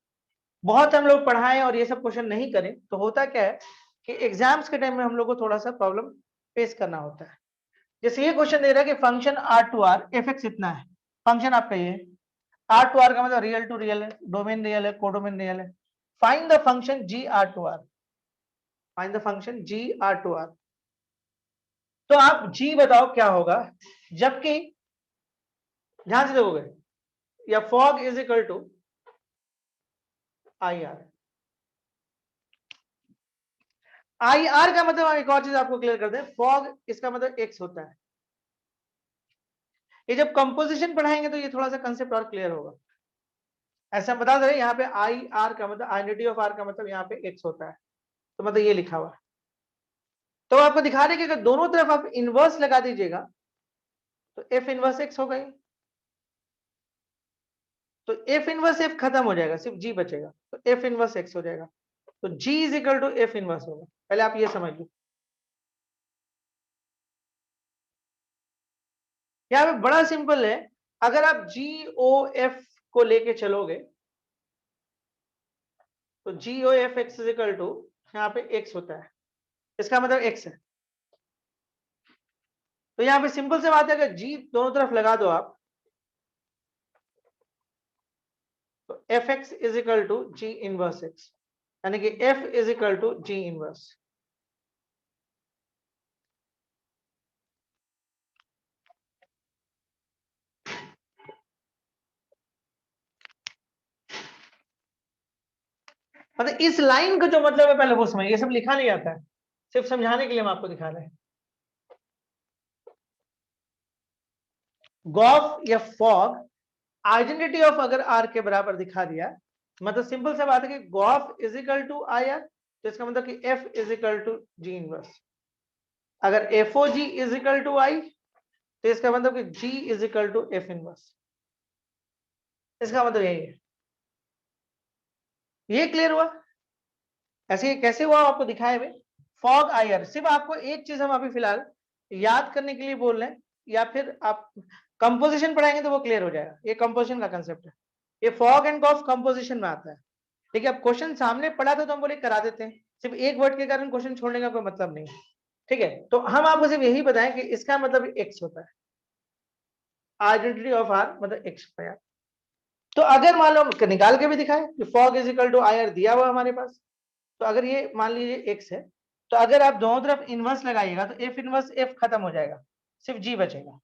बहुत हम लोग पढ़ाएं और ये सब क्वेश्चन नहीं करें तो होता क्या है कि एग्जाम्स के टाइम में हम लोग को थोड़ा सा प्रॉब्लम फेस करना होता है। जैसे ये क्वेश्चन दे रहा है कि function r to r fx इतना है, फंक्शन आपका ये r टू r का मतलब रियल टू रियल है, डोमेन रियल है, कोडोमेन रियल है। Find the function g r to r, find the function g r to r। तो आप g बताओ क्या होगा, जबकि ध्यान से देखोगे या fog is equal to I R. I R का मतलब एक और चीज आपको क्लियर कर दें, फॉग इसका मतलब एक्स होता है। ये जब कंपोजिशन पढ़ाएंगे तो ये थोड़ा सा कंसेप्ट और क्लियर होगा। ऐसा हम बता दे यहाँ पे आई आर का मतलब आइडेंटिटी ऑफ आर का मतलब यहाँ पे एक्स होता है, तो मतलब ये लिखा हुआ है। तो आपको दिखा रहे कि अगर दोनों तरफ आप इनवर्स लगा दीजिएगा तो एफ इनवर्स एक्स हो गई, तो एफ इनवर्स एफ खत्म हो जाएगा, सिर्फ जी बचेगा, तो एफ इनवर्स एक्स हो जाएगा। तो G is equal to F inverse होगा, पहले आप ये समझ लो। यहाँ पे बड़ा सिंपल है, अगर आप जी ओ एफ को लेके चलोगे तो G O F x is equal to यहाँ पे एक्स होता है, इसका मतलब एक्स है। तो यहाँ पे सिंपल से बात है, अगर जी दोनों तरफ लगा दो आप तो f x is equal to ji inverse x, यानी कि F is equal to ji inverse. मतलब इस लाइन का जो मतलब है पहले वो समझिए, ये सब लिखा नहीं आता है, सिर्फ समझाने के लिए हम आपको दिखा रहे हैं। गॉफ या फॉग आइडेंटिटी ऑफ अगर आर के बराबर दिखा दिया, मतलब सिंपल सा बात है कि G O F is equal to I R, तो इसका मतलब कि F is equal to ji inverse. अगर F O G is equal to I तो इसका मतलब कि G is equal to F inverse, इसका मतलब यही है। ये क्लियर हुआ? ऐसे कैसे हुआ आपको दिखाए हुए फॉग आई आर। सिर्फ आपको एक चीज हम अभी फिलहाल याद करने के लिए बोल रहे हैं, या फिर आप कंपोजिशन पढ़ाएंगे तो वो क्लियर हो जाएगा। ये कंपोजिशन का कंसेप्ट है, ये फॉग एंड कॉफ कंपोजिशन में आता है। देखिए अब क्वेश्चन सामने पड़ा था तो हम बोले करा देते हैं, सिर्फ एक वर्ड के कारण क्वेश्चन छोड़ने का कोई मतलब नहीं है, ठीक है। तो हम आपको सिर्फ यही बताएं कि इसका मतलब एक्स होता है, आइडेंटिटी ऑफ आर मतलब एक्स होता है। तो अगर मान लो निकाल के भी दिखाए कि fog is equal to IR दिया हुआ हमारे पास, तो अगर ये मान लीजिए x है, तो अगर आप दोनों तरफ इनवर्स लगाइएगा तो f इनवर्स f खत्म हो जाएगा, सिर्फ g बचेगा,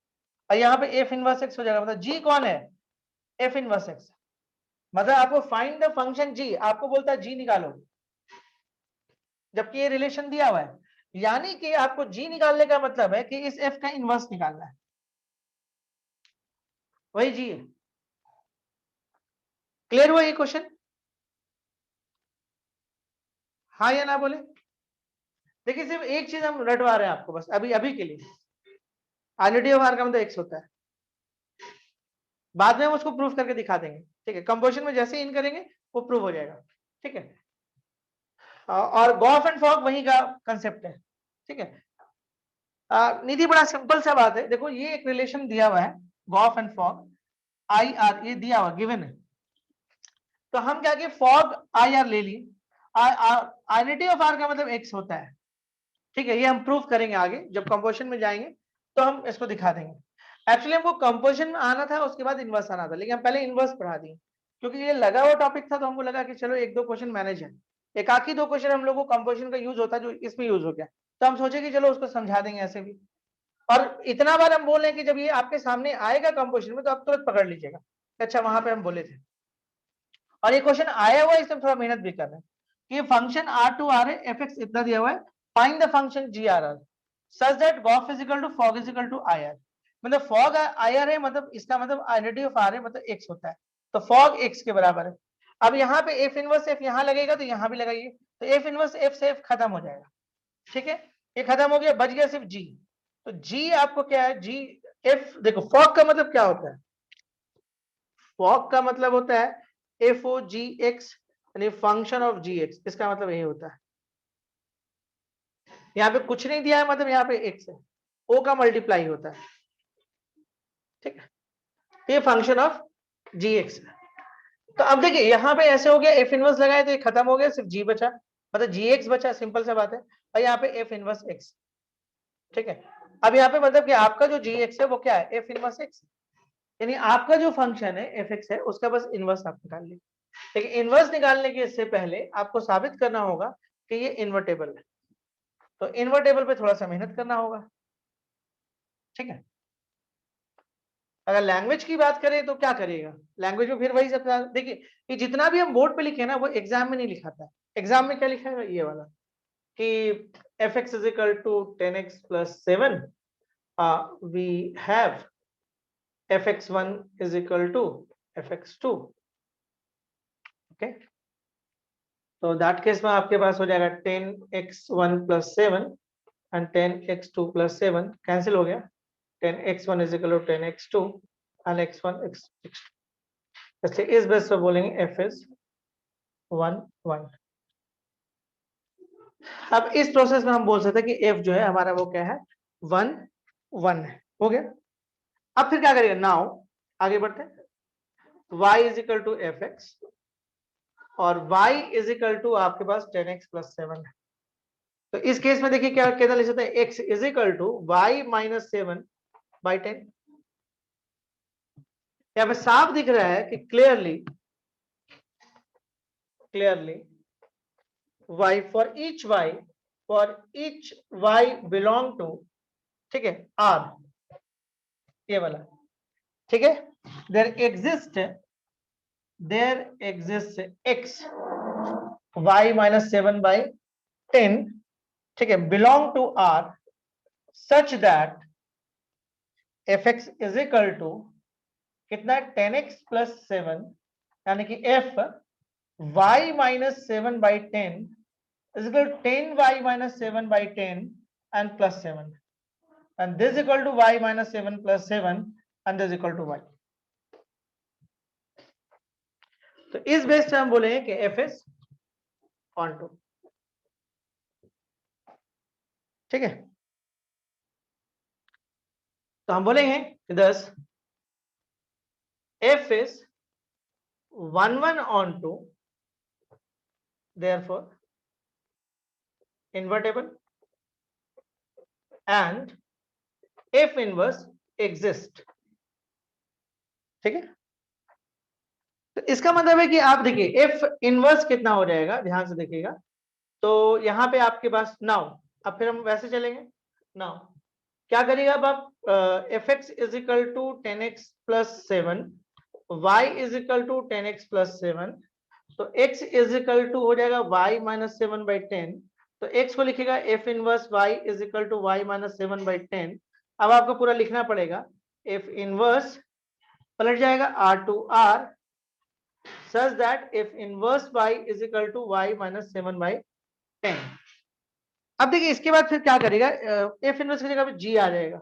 और यहाँ पे f इनवर्स x हो जाएगा। मतलब g कौन है? f inverse x। मतलब आपको फाइंड द फंक्शन g, आपको बोलता है g निकालो, जबकि ये रिलेशन दिया हुआ है, यानी कि आपको g निकालने का मतलब है कि इस f का इनवर्स निकालना है, वही g है। क्लियर हुआ ये क्वेश्चन? हाँ या ना बोले? देखिए सिर्फ एक चीज हम रटवा रहे हैं आपको बस अभी अभी के लिए, आइडेंटिटी ऑफ आर का मतलब एक्स होता है, बाद में हम उसको प्रूफ करके दिखा देंगे, ठीक है? कंपोजिशन में जैसे इन करेंगे वो प्रूव हो जाएगा, ठीक है? और गॉफ एंड फॉग वही का कंसेप्ट है, ठीक है? निधि बड़ा सिंपल सा बात है, देखो ये एक रिलेशन दिया हुआ है गॉफ एंड फॉग, IR ये दिया हुआ गिवन है, तो हम क्या किए फॉग IR ले ली, आइडेंटिटी ऑफ आर का मतलब एक्स होता है, ठीक है? ये हम प्रूफ करेंगे आगे जब कंपोजिशन में जाएंगे तो हम इसको दिखा देंगे। एक्चुअली हमको कंपोजिशन में आना था, उसके बाद इनवर्स आना था, लेकिन हम पहले इनवर्स पढ़ा दिए क्योंकि ये लगा हुआ टॉपिक था, तो हमको लगा कि चलो एक दो क्वेश्चन मैनेज है, एक आखिर दो क्वेश्चन हम लोग को कंपोजिशन का यूज होता है जो इसमें यूज हो गया, तो हम सोचे कि चलो उसको समझा देंगे ऐसे भी। और इतना बार हम बोल रहे हैं कि जब ये आपके सामने आएगा कंपोजिशन में तो आप तुरंत पकड़ लीजिएगा, अच्छा वहां पे हम बोले थे, और ये क्वेश्चन आया हुआ है, इसमें थोड़ा मेहनत भी कर रहे हैं कि फंक्शन R2R है, fx इतना दिया हुआ है, find the function GRR such that gof is equal to fog is equal to IR। मतलब फॉग IR है, मतलब इसका मतलब आइडेंटिटी ऑफ R है, मतलब x होता है, तो फॉग x के बराबर है। अब यहाँ पे f इनवर्स f यहाँ लगेगा तो यहाँ भी लगाइए, तो f इनवर्स f से f खत्म हो जाएगा, ठीक है? ये खत्म हो गया, बच गया सिर्फ g। तो g आपको क्या है? g f, देखो फॉग का मतलब क्या होता है? फॉग का मतलब होता है FOGX, यानी फंक्शन ऑफ GX, इसका मतलब यही होता है। यहाँ पे कुछ नहीं दिया है, मतलब यहाँ पे x है, O का मल्टीप्लाई होता है, ठीक है? ये फंक्शन ऑफ GX है। तो अब देखिए यहाँ पे ऐसे हो गया, f इनवर्स लगाए तो ये खत्म हो गया, सिर्फ g बचा, मतलब GX बचा, सिंपल सा बात है, और यहाँ पे f इनवर्स x, ठीक है? अब यहाँ पे मतलब कि आपका जो GX है वो क्या है? f इनवर्स x, यानी आपका जो फंक्शन है fx है उसका बस इनवर्स आप निकाल लीजिए। लेकिन इनवर्स निकालने के इससे पहले आपको साबित करना होगा कि ये इन्वर्टेबल है, तो इन्वर्टेबल पे थोड़ा सा मेहनत करना होगा, ठीक है? अगर लैंग्वेज की बात करें तो क्या करिएगा, लैंग्वेज में फिर वही सब देखिए कि जितना भी हम बोर्ड पे लिखे ना वो एग्जाम में नहीं लिखाता है। एग्जाम में क्या लिखा है? ये वाला कि fx is equal to 10x plus 7, we have fx1 is equal to fx2, okay? तो दैट केस में आपके पास हो जाएगा 10x1 plus 7 and 10x2 plus 7 cancel हो गया, 10x1 is equal to 10x2 and x1 x, इसलिए इस बेस पर बोलेंगे f is 1 1। अब इस प्रोसेस में हम बोल सकते हैं कि f जो है हमारा वो क्या है? 1 1 है, हो गया। अब फिर क्या करेंगे? नाउ आगे बढ़ते हैं, y is equal to fx और y is equal to आपके पास 10x plus 7 है। तो इस केस में देखिए क्या कहना ले सकते हैं, x is equal to y minus 7 by 10। यहाँ पे साफ दिख रहा है कि clearly y for each y belong to, ठीक है, r, ये वाला, ठीक है? there exists x y minus 7 by 10, ठीक है, belong to r such that fx is equal to कितना? 10x plus 7, यानी कि f y minus 7 by 10 is equal to 10y minus 7 by 10 and plus 7, and this is equal to y minus 7 plus 7 and this is equal to y। तो इस बेस पे हम बोलेंगे कि f is onto, ठीक है? तो हम बोलेंगे कि thus f is 1 1 onto, therefore invertible and f inverse exist, ठीक है? तो इसका मतलब है कि आप देखिए एफ इनवर्स कितना हो जाएगा, ध्यान से देखिएगा। तो यहाँ पे आपके पास नाउ, अब फिर हम वैसे चलेंगे। नाउ क्या करिएगा अब आप, f x is equal to 10x plus 7, y is equal to 10x plus 7, तो x इज इक्वल टू हो जाएगा y माइनस 7/10। तो x को लिखेगा f inverse y is equal to y minus 7/10। अब आपको पूरा लिखना पड़ेगा, एफ इनवर्स पलट जाएगा r to r such that f inverse y is equal to y minus 7/10। अब देखिए इसके बाद फिर क्या करेगा, एफ इनवर्स की जगह पे जी आ जाएगा,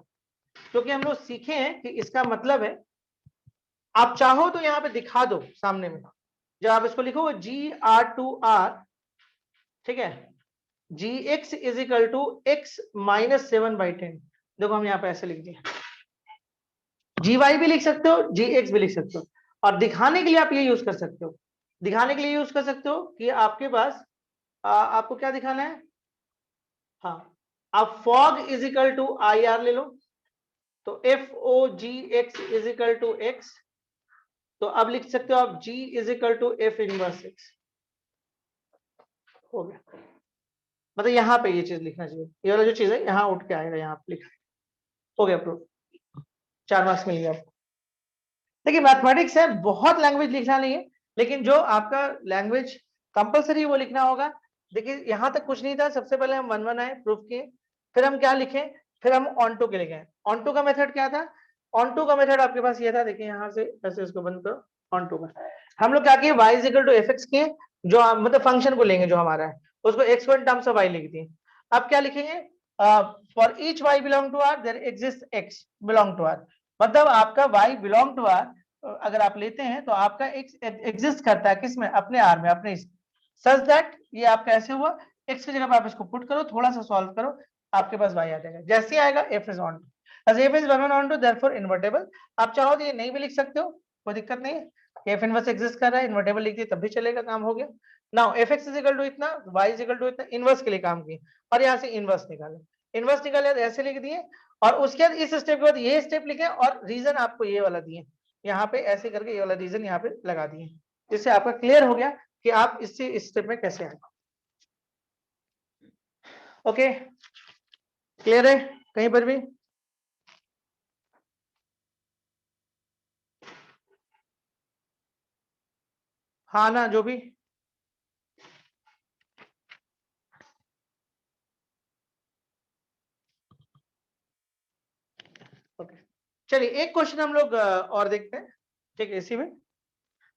क्योंकि हम लोग सीखे हैं कि इसका मतलब है, आप चाहो तो यहाँ पे दिखा दो सामने में, जब आप इसको लिखो जी आर टू आर, ठीक है, G x is equal to X minus 7/10। देखो हम यहाँ पे ऐसे लिख दिए, जी वाई भी लिख सकते हो, जी एक्स भी लिख सकते हो, और दिखाने के लिए आप ये यूज कर सकते हो, दिखाने के लिए यूज कर सकते हो कि आपके पास आपको क्या दिखाना है, हाँ, आप F O G is equal to I R ले लो, तो F O G x is equal to X, तो अब लिख सकते हो आप G is equal to F inverse X. हो गया, मतलब यहाँ पे ये चीज लिखना चाहिए, ये वाला जो चीज है यहाँ उठ के आएगा, यहाँ पे लिखा। हो गया प्रूफ, 4 मार्क्स मिल गया आपको। देखिए मैथमेटिक्स है, बहुत लैंग्वेज लिखना नहीं है, लेकिन जो आपका लैंग्वेज कंपलसरी वो लिखना होगा। देखिए यहाँ तक कुछ नहीं था, सबसे पहले हम 1 1 आए, प्रूफ किए, फिर हम क्या लिखे, फिर हम ऑन टू के लिखे। ऑन टू का मेथड क्या था, ऑन टू का मेथड आपके पास ये था, देखिए यहाँ से ऐसे इसको बंद करो, ऑन टू का हम लोग क्या किए, y is equal to f x किए, जो मतलब फंक्शन को लेंगे जो हमारा है, उसको एक्स को इन टर्म्स ऑफ y लिख दिए। अब क्या लिखेंगे, for each y belong to R there exist x belong to R, मतलब आपका y बिलोंग टू आर अगर आप लेते हैं तो आपका x एग्जिस्ट करता है किसमें, अपने आर में, अपने सच दैट ये आपका ऐसे हुआ, x की जगह पर आप इसको पुट करो, थोड़ा सा सॉल्व करो, आपके पास y आ जाएगा, जैसे ही आएगा f is onto, as f is 1 on 2 therefore invertible। आप चाहो तो ये नहीं भी लिख सकते हो, कोई दिक्कत नहीं है, f इनवर्स एग्जिस्ट कर रहा है, इन्वर्टेबल लिख दिए तब भी चलेगा, काम हो गया। Now f x is equal to इतना, y इज इक्वल टू इतना, इनवर्स के लिए काम किए, और यहाँ से इनवर्स निकाले, इनवर्स निकाले तो ऐसे लिख दिए, और उसके बाद इस स्टेप के बाद ये स्टेप लिखे, और रीजन आपको ये वाला दिए, यहाँ पे ऐसे करके ये वाला रीजन यहाँ पे लगा दिए, जिससे आपका क्लियर हो गया कि आप इससे इस स्टेप में कैसे आए। ओके, क्लियर है कहीं पर भी? हाँ ना, जो भी। ओके, चलिए एक क्वेश्चन हम लोग और देखते हैं, ठीक है, इसी में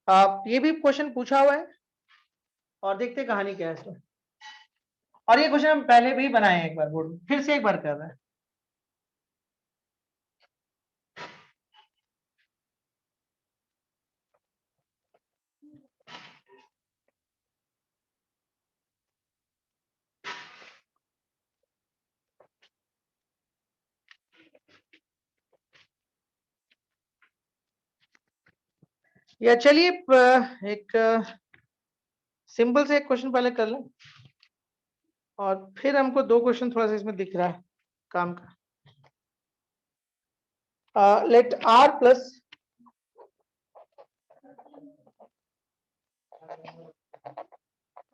आप ये भी क्वेश्चन पूछा हुआ है, और देखते हैं कहानी क्या है इसमें। और ये क्वेश्चन हम पहले भी बनाए हैं एक बार बोर्ड में, फिर से एक बार कर रहे हैं। या चलिए एक सिंपल से एक क्वेश्चन पहले कर लें, और फिर हमको दो क्वेश्चन थोड़ा सा इसमें दिख रहा है काम का। Let R plus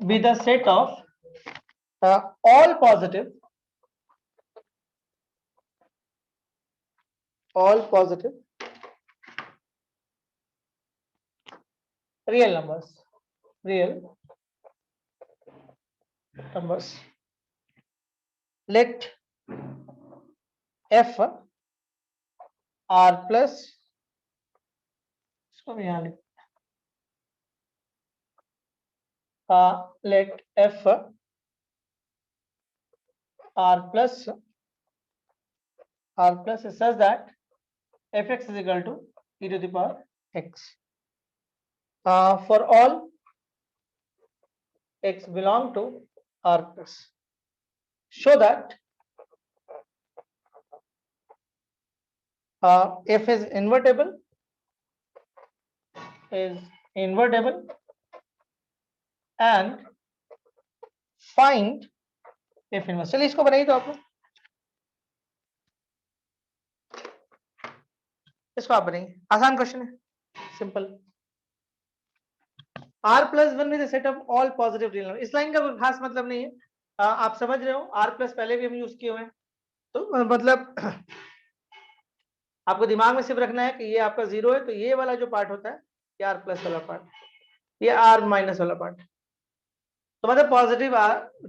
be the set of all positive real numbers, let f r plus, इसको भी यहाँ लिख, let f r plus is such that fx is equal to e to the power x, for all x belong to r plus, show that f is invertible and find f inverse। चलिए इसको बनाइए तो आप लोग, इसको आप बनाइए, आसान क्वेश्चन है, सिंपल। R+1 में set of all positive real number. इस लाइन का कोई खास मतलब नहीं है, आप समझ रहे हो, R+ पहले भी हम यूज किए हुए हैं, तो मतलब आपको दिमाग में सिर्फ रखना है कि ये आपका 0 है, तो ये वाला जो पार्ट होता है ये R+ वाला पार्ट, ये R- वाला पार्ट, तो मतलब पॉजिटिव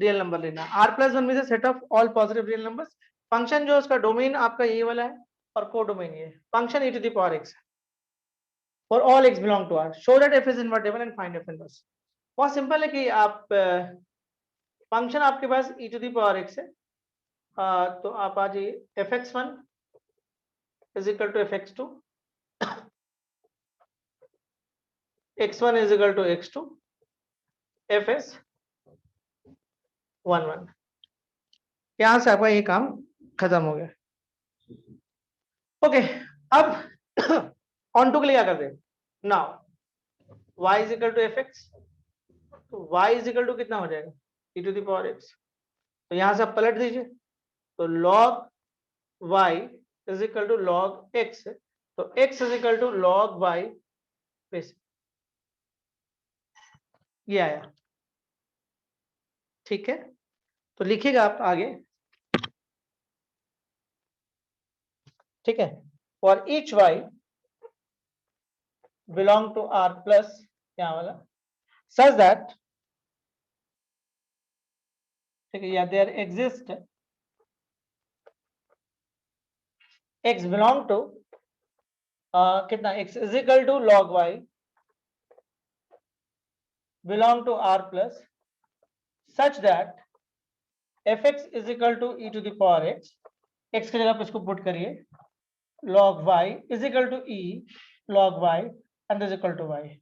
रियल नंबर लेना। R+1 में से set of all positive real numbers. Function जो उसका डोमेन आपका ये वाला है और को डोमेन ये function e⁻x for all x belong to R, show that f is invertible and find f inverse. बहुत सिंपल है कि आप फंक्शन आपके पास e⁻x है, तो आप आ जाइए fx1 is equal to fx2, x1 is equal to x2, fs11। यहां से आपका ये काम खत्म हो गया। ओके, अब ऑन टू के लिए क्या करते हैं, now y is equal to fx, तो y इज इक्वल टू कितना हो जाएगा e⁻x, तो यहां से आप पलट दीजिए, तो log y is equal to log x, तो x is equal to log y base, ये आया। ठीक है, तो लिखिएगा आप आगे, ठीक है, for each y belong to R plus क्या वाला सच दैट, ठीक है, या there exist x belong to कितना x is equal to log y belong to R plus such that fx is equal to e⁻x, x की जगह पे इसको पुट करिए, log y is equal to e log y and is equal to y,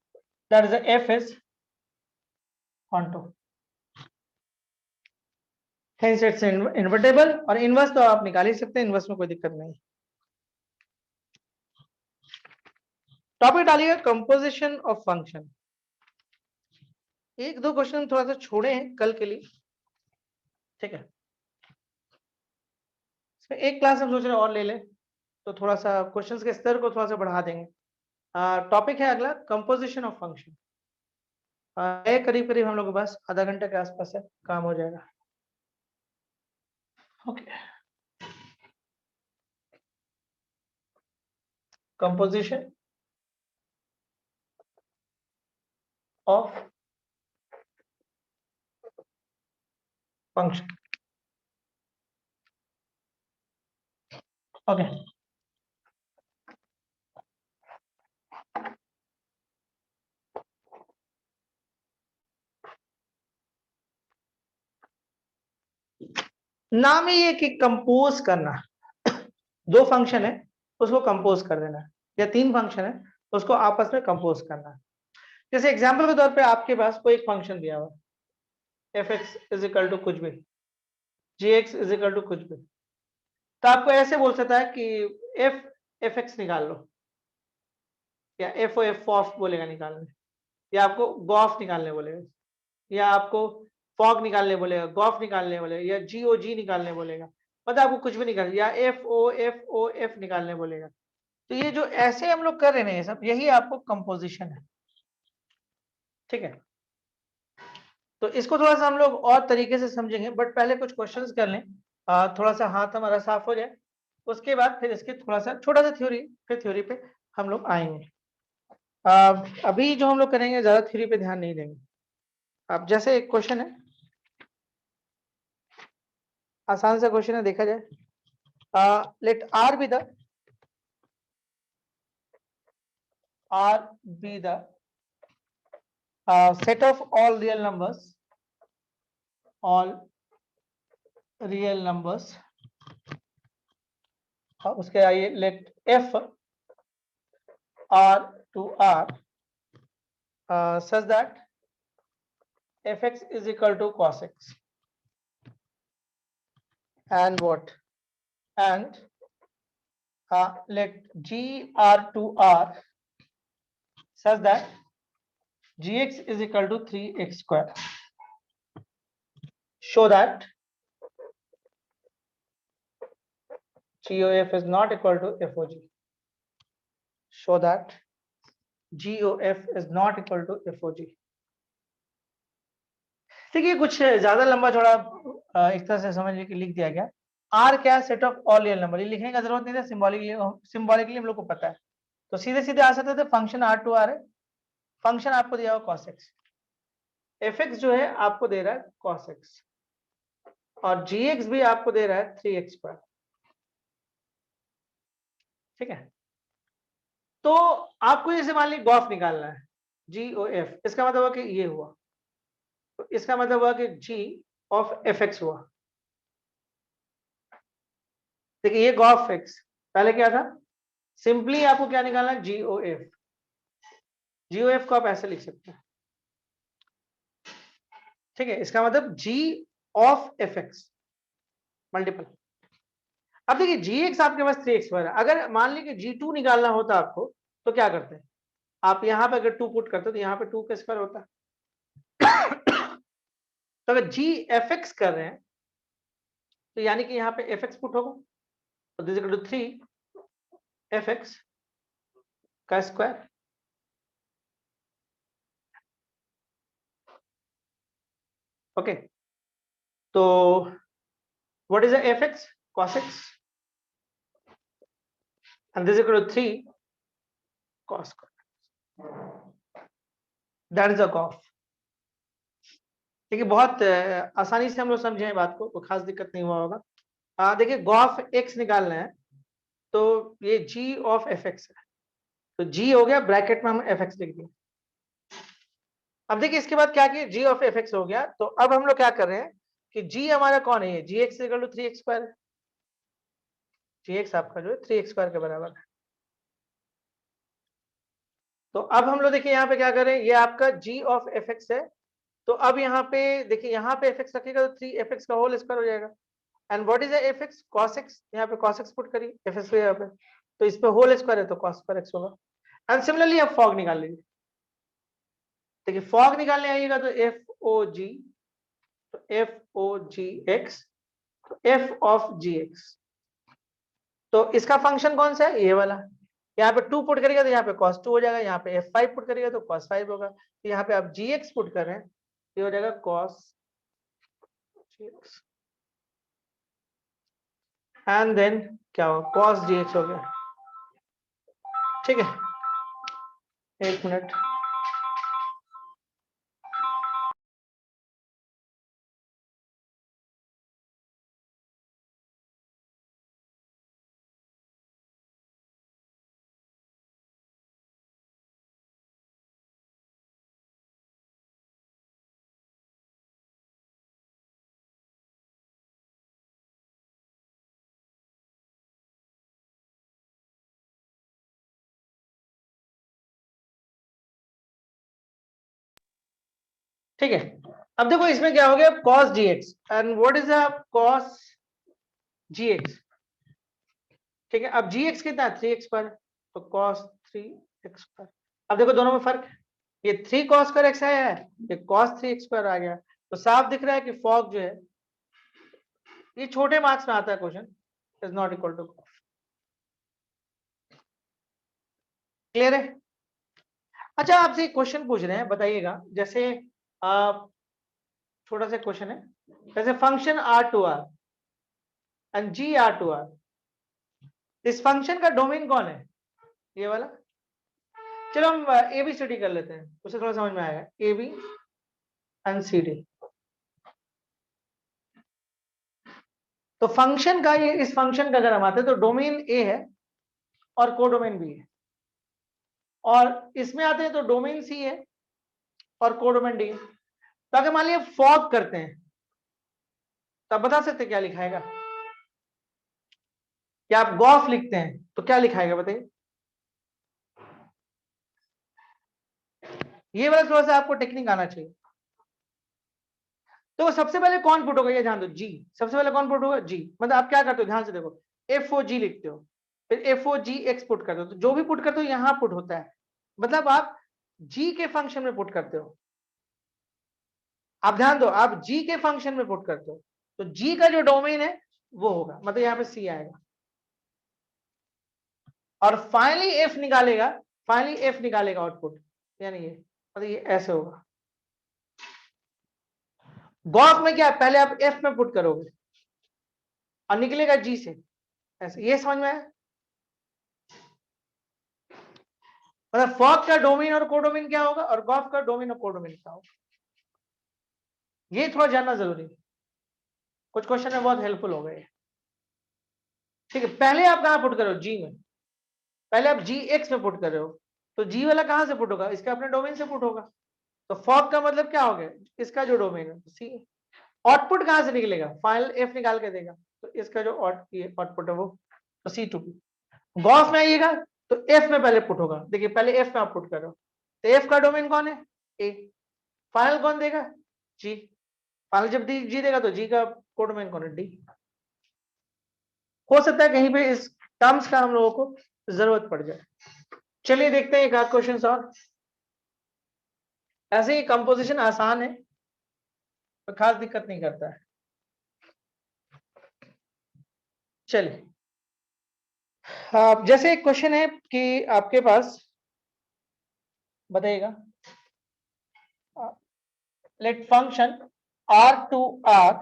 that is the f is onto, hence it's invertible, और इनवर्स तो आप निकाल ही सकते हैं, इनवर्स में कोई दिक्कत नहीं। टॉपिक डालिएगा कंपोजिशन ऑफ फंक्शन। एक दो क्वेश्चन थोड़ा सा छोड़े हैं कल के लिए, ठीक है, इसमें एक क्लास हम सोच रहे हैं और ले लें, तो थोड़ा सा क्वेश्चंस के स्तर को थोड़ा सा बढ़ा देंगे। टॉपिक है अगला कंपोजिशन ऑफ फंक्शन, करीब करीब हम लोग के पास आधा घंटे के आसपास है, काम हो जाएगा। Okay, composition of function. Okay, नाम ही है कि कंपोज करना, दो फंक्शन है उसको कंपोज कर देना, या तीन फंक्शन है उसको आपस में कंपोज करना। जैसे एग्जांपल के तौर पे आपके पास कोई एक फंक्शन दिया हुआ f x is equal to कुछ भी, g x is equal to कुछ भी, तो आपको ऐसे बोल सकता है कि एफ एक्स निकाल लो, या एफ ऑफ बोलेगा निकालने, या आपको गॉफ निकालने बोलेगा, या आपको फॉग निकालने बोलेगा, गॉफ निकालने बोलेगा, या जी ओ जी निकालने बोलेगा, मतलब आपको कुछ भी निकाल, या एफ ओ एफ निकालने बोलेगा। तो ये जो ऐसे हम लोग कर रहे हैं ये सब, यही आपको कंपोजिशन है, ठीक है। तो इसको थोड़ा सा हम लोग और तरीके से समझेंगे, बट पहले कुछ क्वेश्चंस कर लें, थोड़ा सा हाथ हमारा साफ हो जाए, उसके बाद फिर इसके थोड़ा सा छोटा सा थ्योरी, फिर थ्योरी पे हम लोग आएंगे। अभी जो हम लोग करेंगे ज्यादा थ्योरी पे ध्यान नहीं देंगे। अब जैसे एक क्वेश्चन है, आसान सा क्वेश्चन है, देखा जाए, let R be the set of all real numbers, उसके आइए let f r to r such that fx is equal to cos x, and what, and let g r to r such that gx is equal to 3x square, show that GOF is not equal to FOG, show that GOF is not equal to FOG। ठीक है, कुछ ज्यादा लंबा थोड़ा एक तरह से समझ के लिख दिया गया। आर क्या, set of all real number, ये लिखने का जरूरत नहीं था, सिंबॉलिकली हम लोग को पता है, तो सीधे सीधे आ सकते थे। फंक्शन आर टू आर है, फंक्शन आपको दिया हुआ cos x, एफ एक्स जो है आपको दे रहा है cos x, और जी एक्स भी आपको दे रहा है 3x²। ठीक है, तो आपको जैसे मान ली गॉफ निकालना है, जी ओ एफ, इसका मतलब हुआ कि ये हुआ, तो इसका मतलब हुआ कि जी ऑफ एफ एक्स हुआ। देखिए ये गॉफ एक्स, पहले क्या था, सिंपली आपको क्या निकालना है, जी ओ एफ। जी ओ एफ को आप ऐसे लिख सकते हैं। ठीक है, इसका मतलब जी ऑफ एफ एक्स मल्टीपल। अब देखिए जी एक्स आपके पास 3x² है, अगर मान ली कि जी2 निकालना होता आपको, तो क्या करते हैं आप, यहां पे अगर 2 पुट करते तो यहां पे 2 का स्क्वायर होता। तो अगर जी एफ एक्स कर रहे हैं, तो यानी कि यहाँ पे एफ एक्स पुट होगा, तो this equal to 3 f x का स्क्वायर। ओके, तो what is f x, cos x, and this equal to 3 cos square, that is a gof. देखिए बहुत आसानी से हम लोग समझे हैं बात को, कोई खास दिक्कत नहीं हुआ होगा। देखिए गॉफ एक्स निकालना है, तो ये जी ऑफ एफ एक्स है, तो जी हो गया, ब्रैकेट में हम एफ एक्स लिख दिए। अब देखिए इसके बाद क्या किया, जी ऑफ एफ एक्स हो गया, तो अब हम लोग क्या कर रहे हैं कि जी हमारा कौन है, ये G X equal to 3x², G X आपका जो है 3x² के बराबर है। तो अब हम लोग देखिए यहाँ पे क्या कर रहे हैं, ये आपका जी ऑफ एफ एक्स है, तो अब यहाँ पे देखिए, यहाँ पे एफ एक्स रखेगा तो 3f(x) का होल स्क्वायर हो जाएगा। And what is f x, cos x, यहाँ पे cos x पुट करिए, एफ एक्स यहाँ पे, तो इस पे होल स्क्वायर है तो cos स्क्वायर x होगा। एंड सिमिलरली आप फॉग निकाल लीजिए, देखिए फॉग निकालने आइएगा तो एफ ओ जी, तो एफ ओ जी एक्स, तो एफ ऑफ जी एक्स, तो इसका फंक्शन कौन सा है, ये वाला। यहाँ पे 2 पुट करिएगा तो यहाँ पे cos 2 हो जाएगा, यहाँ पे f5 पुट करिएगा तो cos 5 होगा, तो यहाँ पे आप gx पुट कर रहे हैं, ये हो जाएगा cos gx, एंड देन क्या होगा, cos gx हो गया। ठीक है, एक मिनट, ठीक है। अब देखो इसमें क्या हो गया, cos gx, and what is the cos gx। ठीक है, अब gx कितना है, 3x², तो cos 3x²। अब देखो दोनों में फर्क, ये 3 cos स्क्वायर x आया है, ये cos 3x² आ गया, तो साफ दिख रहा है कि फॉग जो है, ये छोटे मार्क्स में आता है question, is not equal to. Clear है। अच्छा आपसे एक क्वेश्चन पूछ रहे हैं, बताइएगा, जैसे आप, छोटा सा क्वेश्चन है, जैसे function R to R and g R to R, इस फंक्शन का डोमेन कौन है, ये वाला। चलो हम ए बी सी डी कर लेते हैं, उससे थोड़ा समझ में आएगा, A B and C D. तो फंक्शन का, ये इस फंक्शन का अगर हम आते हैं तो डोमेन ए है और कोडोमेन बी है, और इसमें आते हैं तो डोमेन सी है और कोडोमेन डी है। तो अगर मान लिया फॉग करते हैं, तो आप बता सकते क्या लिखाएगा, या आप गॉफ लिखते हैं तो क्या लिखाएगा बताइए। ये वाला थोड़ा सा आपको टेक्निक आना चाहिए। तो सबसे पहले कौन पुट होगा, ये ध्यान दो, जी, सबसे पहले कौन पुट होगा, जी, मतलब आप क्या करते हो, ध्यान से देखो, एफ ओ जी लिखते हो, फिर F O G x put करते हो, तो जो भी पुट करते हो यहां पुट होता है, मतलब आप जी के फंक्शन में पुट करते हो। आप ध्यान दो, आप जी के फंक्शन में पुट करते हो, तो जी का जो डोमेन है वो होगा, मतलब यहाँ पे सी आएगा, और फाइनली एफ निकालेगा, फाइनली एफ निकालेगा आउटपुट, यानी ये, मतलब ये ऐसे होगा। गॉस में क्या है, पहले आप एफ में पुट करोगे और निकलेगा जी से, ऐसे, ये समझ में आया? मतलब फॉग का डोमेन और कोडोमेन क्या होगा और गॉफ का डोमेन और कोडोमेन क्या होगा, ये थोड़ा जानना जरूरी है, कुछ क्वेश्चन में बहुत हेल्पफुल हो गए। ठीक है, पहले आप कहां पुट करो, जी में, पहले आप जी एक्स में पुट कर रहे हो, तो जी वाला कहां से पुट होगा, इसके अपने डोमेन से पुट होगा। तो फॉग का मतलब क्या हो गया, इसका जो डोमेन है सी। आउटपुट कहां से निकलेगा, फाइनल एफ निकाल के देगा, तो इसका जो आउटपुट है वो तो सी टू बी। गॉस में आइएगा तो एफ में पहले पुट होगा, देखिए पहले एफ में आप पुट करो, तो एफ का डोमेन कौन है, ए। फाइनल कौन देगा, जी। फाइनल जब जी देगा तो जी का कोडोमेन कौन है, डी। हो सकता है कहीं पे इस टर्म्स का हम लोगों को जरूरत पड़ जाए। चलिए देखते हैं एक आध क्वेश्चन और। ऐसे ही कंपोजिशन आसान है तो खास दिक्कत नहीं करता है। चलिए, जैसे एक क्वेश्चन है कि आपके पास बताइएगा, let function R2R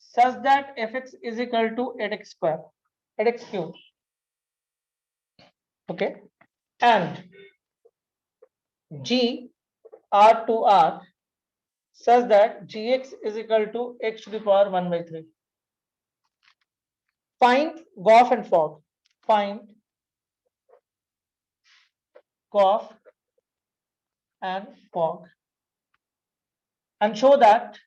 such that fx is equal to 8x square, 8x cube, okay, and g R2R such that gx is equal to x to the power 1 by 3. Find Goff and Fogg. Find Goff and Fogg and show that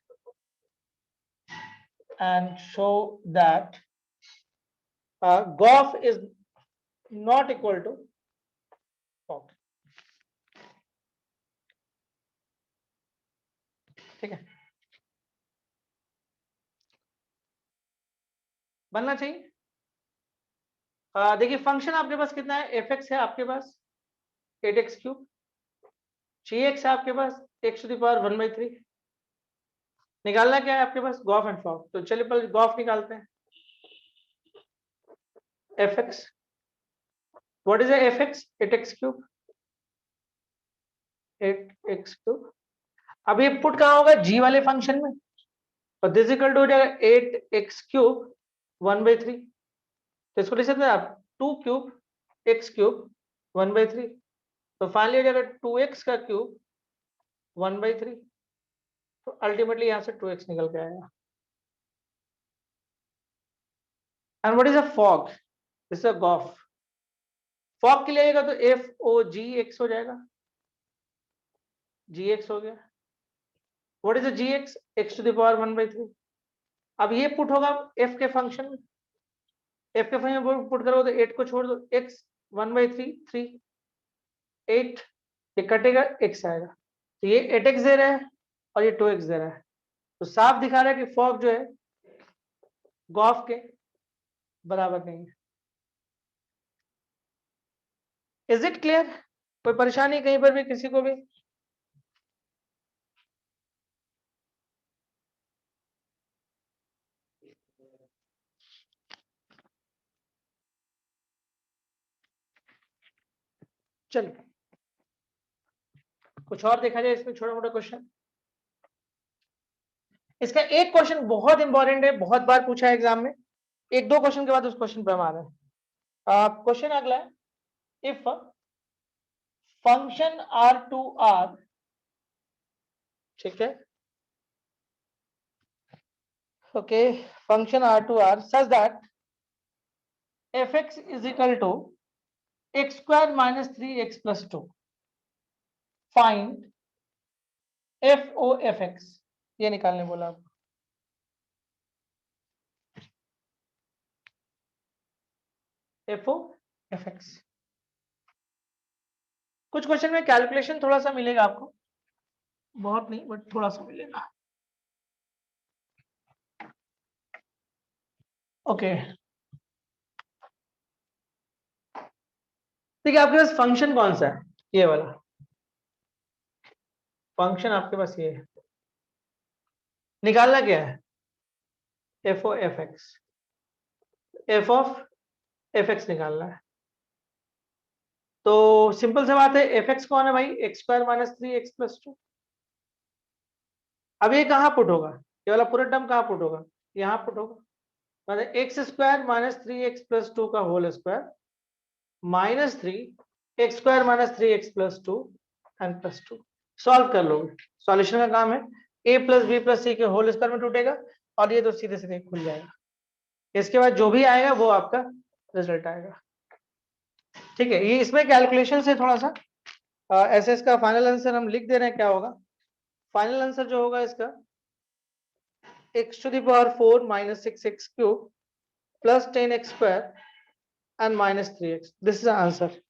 Goff is not equal to Fogg. ठीक है, बनना चाहिए। देखिए फंक्शन आपके पास कितना है, एफ एक्स है आपके पास 8x क्यूब, जी एक्स है आपके पास x to the power 1 by 3। निकालना क्या है आपके पास, गॉफ एंड फॉग। तो चलिए पहले गॉफ निकालते हैं, F x, what is f x, 8x cube, 8x cube. अब ये पुट कहाँ होगा, जी वाले फंक्शन में, और दिस इक्वल टू हो जाएगा 8x क्यूब 1 by 3। तो इसको लिख सकते हैं आप 2 क्यूब x क्यूब 1 by 3। तो फाइनली हो जाएगा 2x का क्यूब 1 by 3। तो अल्टीमेटली यहां से 2x निकल के आएगा। And what is a fog, this is a gof. Fog के लिए आएगा तो एफ ओ जी एक्स हो जाएगा, जी एक्स हो गया। What is a g x, x to the power 1 by 3। अब ये पुट होगा एफ के फंक्शन में, एफ के फंक्शन में पुट करोगे तो 8 को छोड़ दो, एक्स 1 by 3 3, 8, ये कटेगा एक्स आएगा। तो ये 8x दे रहा है और ये 2x दे रहा है, तो साफ दिखा रहा है कि फॉग जो है गॉफ के बराबर नहीं है। इज इट क्लियर, कोई परेशानी कहीं पर भी किसी को भी? चलिए कुछ और देखा जाए इसमें, छोटा मोटा क्वेश्चन। इसका एक क्वेश्चन बहुत इंपॉर्टेंट है, बहुत बार पूछा है एग्जाम में, एक दो क्वेश्चन के बाद उस क्वेश्चन पर हम आ रहे हैं। क्वेश्चन अगला है, इफ फंक्शन R2R, ठीक है, okay, function R2R such that fx is equal to x square minus 3x plus 2, find fo fx, ये निकालने बोला आपको। fo fx, कुछ क्वेश्चन में कैलकुलेशन थोड़ा सा मिलेगा आपको, बहुत नहीं बट थोड़ा सा मिलेगा। ओके, देखिए आपके पास फंक्शन कौन सा है, ये वाला फंक्शन आपके पास ये है, निकालना क्या है, f o F x, f of f x निकालना है। तो सिंपल सी बात है, एफ एक्स कौन है भाई, x square minus 3x plus 2। अब ये कहाँ पुट होगा, ये वाला पूरा टर्म कहाँ पुट होगा, यहाँ पुट होगा, मतलब एक्स स्क्वायर माइनस 3x+2 का whole square minus 3x² minus 3x+2 and +2 solve कर लोगे। सॉल्यूशन का काम है, a plus b plus c के होल स्क्वायर में टूटेगा और ये तो सीधे सीधे खुल जाएगा। इसके बाद जो भी आएगा वो आपका रिजल्ट आएगा। ठीक है, ये इसमें कैलकुलेशन से थोड़ा सा ऐसे इसका फाइनल आंसर हम लिख दे रहे हैं, क्या होगा फाइनल आंसर जो होगा इसका x⁴ minus 6x³ plus 10x² and minus 3x, this is answer.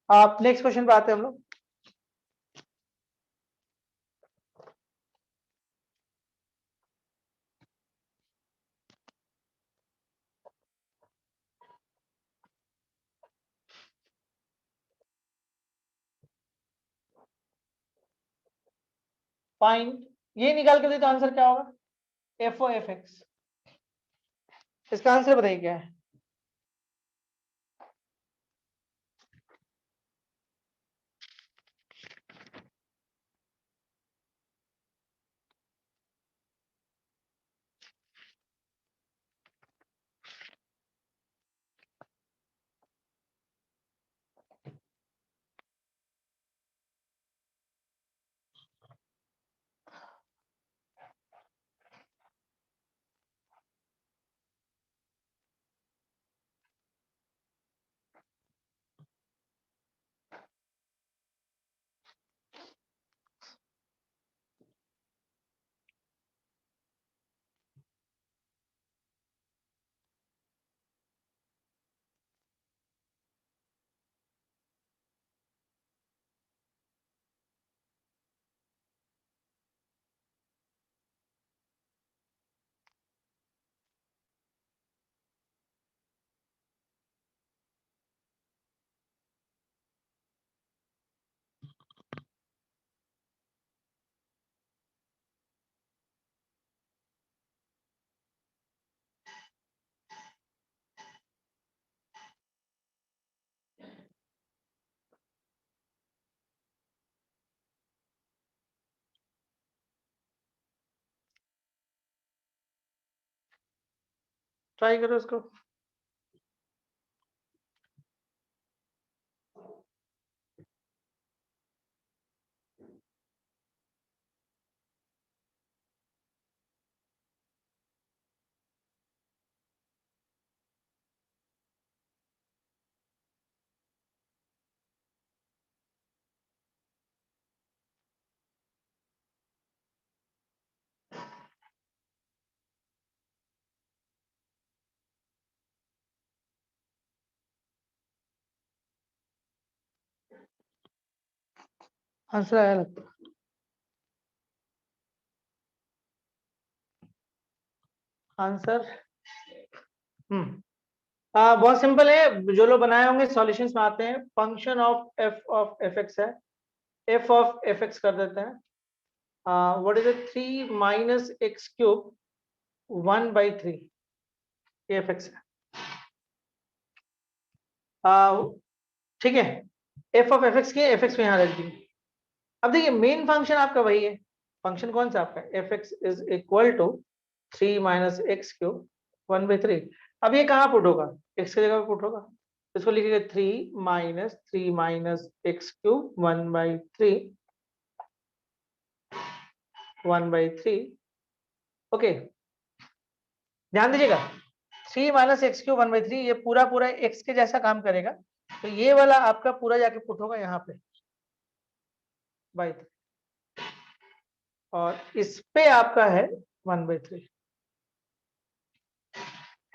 आप नेक्स्ट क्वेश्चन पे आते हैं हम लोग। फाइंड, ये निकाल के दे तो आंसर क्या होगा, एफ ओ एफ एक्स। इसका आंसर बताइए क्या है। ट्राई करो इसको। आंसर आया लगता है। आंसर बहुत सिंपल है, जो लोग बनाए होंगे सॉल्यूशंस में आते हैं, फंक्शन ऑफ एफ एक्स है, एफ ऑफ एफ एक्स कर देते हैं, what is it 3 minus x³ 1/3 F x है। ठीक है, एफ ऑफ एफ एक्स के एफ एक्स में यहाँ रख दी। अब देखिए मेन फंक्शन आपका वही है, फंक्शन कौन सा आपका, f x is equal to 3 minus x³ 1/3। अब ये कहाँ पुट होगा, x की जगह पे पुट होगा, इसको लिखेंगे 3 माइनस x³ 1/3 ओके। ध्यान दीजिएगा 3 माइनस x³ 1/3 ये पूरा पूरा x के जैसा काम करेगा, तो ये वाला आपका पूरा जाके पुट होगा यहाँ पे बाई 3, और इस पे आपका है 1/3।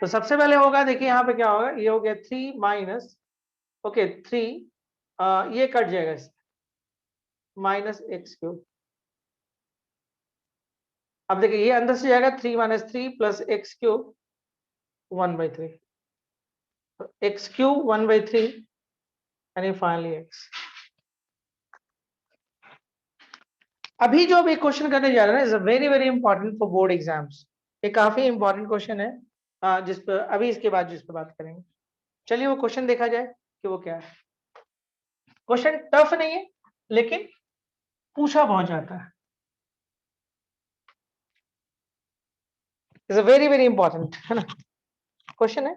तो सबसे पहले होगा, देखिए यहाँ पे क्या होगा, ये हो गया 3 माइनस ओके 3 ये कट जाएगा इससे माइनस x³। अब देखिए ये अंदर से जाएगा 3 माइनस 3 प्लस x³ 1/3, तो x³ 1/3 यानी फाइनली x। अभी जो अभी क्वेश्चन करने जा रहे हैं is a very very important for board exams, ये काफी इंपॉर्टेंट क्वेश्चन है, जिस पर अभी इसके बाद जिस पर बात करेंगे। चलिए वो क्वेश्चन देखा जाए कि वो क्या है। क्वेश्चन टफ नहीं है, लेकिन पूछा बहुत जाता है, is a very very important, है ना। क्वेश्चन है,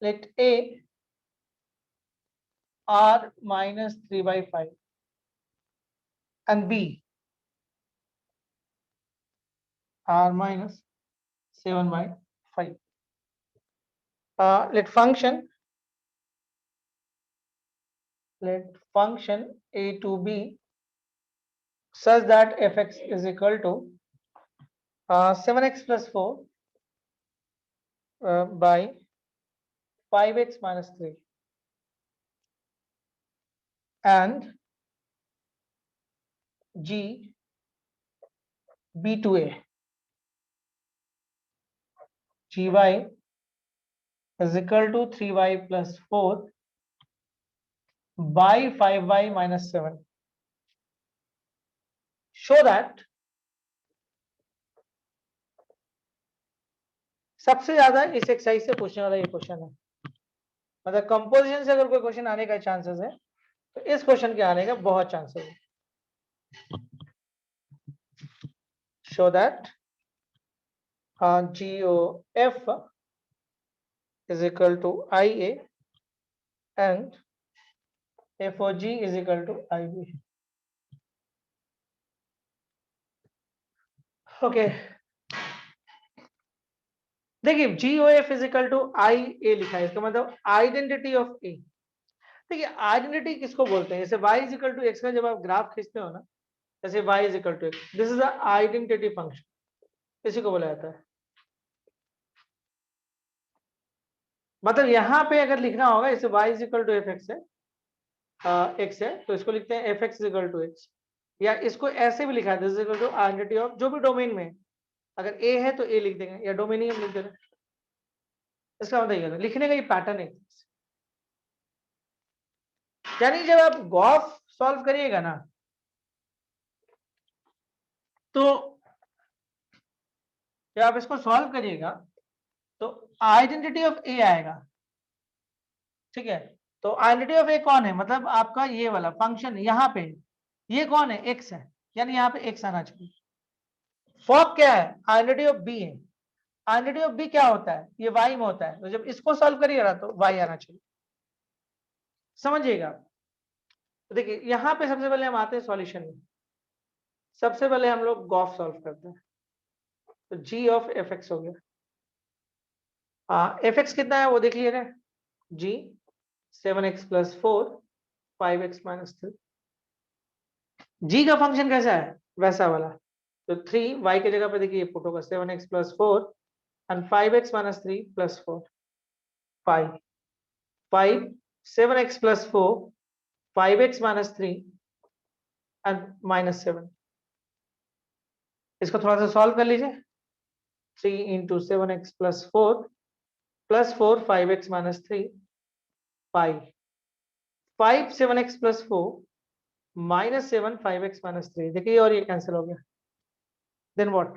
late A r minus 3/5 and b r minus 7/5. Let function a to b such that fx is equal to 7x plus 4 by 5x minus 3 and g b to a, gy is equal to 3y plus 4 by 5y minus 7. Show that सबसे ज्यादा इस एक्सरसाइज से पूछने वाला ये क्वेश्चन है, मतलब कंपोजिशन से अगर कोई क्वेश्चन आने का चांसेस है तो इस क्वेश्चन के आने का बहुत चांसेस है। Show that GOF is equal to IA and FOG is equal to IB. Okay, देखिए GOF is equal to IA लिखा है, इसका मतलब आइडेंटिटी ऑफ ए। देखिए आइडेंटिटी किसको बोलते हैं, जैसे y is equal to x का जब आप ग्राफ खींचते हो ना, जैसे y is equal to x, this is the identity function, इसी को बोला जाता है। मतलब यहाँ पे अगर लिखना होगा जैसे y is equal to fx है, x है, तो इसको लिखते हैं fx is equal to x, या इसको ऐसे भी लिखा है this is equal to identity of जो भी डोमेन में है, अगर ए है तो ए लिख देंगे या डोमेन ही हम लिख देंगे। इसका मतलब ये लिखने का ये पैटर्न है। यानी जब आप गॉफ सॉल्व करिएगा ना, तो जब आप इसको सॉल्व करिएगा तो आइडेंटिटी ऑफ ए आएगा, ठीक है। तो आइडेंटिटी ऑफ ए कौन है, मतलब आपका ये वाला फंक्शन यहाँ पे ये कौन है, एक्स है, यानी यहाँ पे एक्स आना चाहिए। फॉक क्या है, आइडेंटिटी ऑफ बी है, आइडेंटिटी ऑफ बी क्या होता है, ये वाई में होता है, तो जब इसको सॉल्व करिएगा तो वाई आना चाहिए, समझिएगा। तो देखिए यहाँ पे सबसे पहले हम आते हैं सॉल्यूशन में, सबसे पहले हम लोग गॉफ सॉल्व करते हैं, तो जी ऑफ एफ एक्स हो गया। एफ एक्स कितना है वो देख लीजिएगा, जी 7x plus 4 5x minus 3। जी का फंक्शन कैसा है, वैसा वाला, तो 3 y के जगह पे देखिए पुट होगा 7x plus 4 and 5x minus 3 plus 4 5 5 7x plus 4 5x minus 3 and minus 7। इसको थोड़ा सा सॉल्व कर लीजिए, 3 into 7x plus 4 plus 4 5x minus 3 5 5 7x plus 4 minus 7 5x minus 3, देखिए और ये कैंसिल हो गया, then what,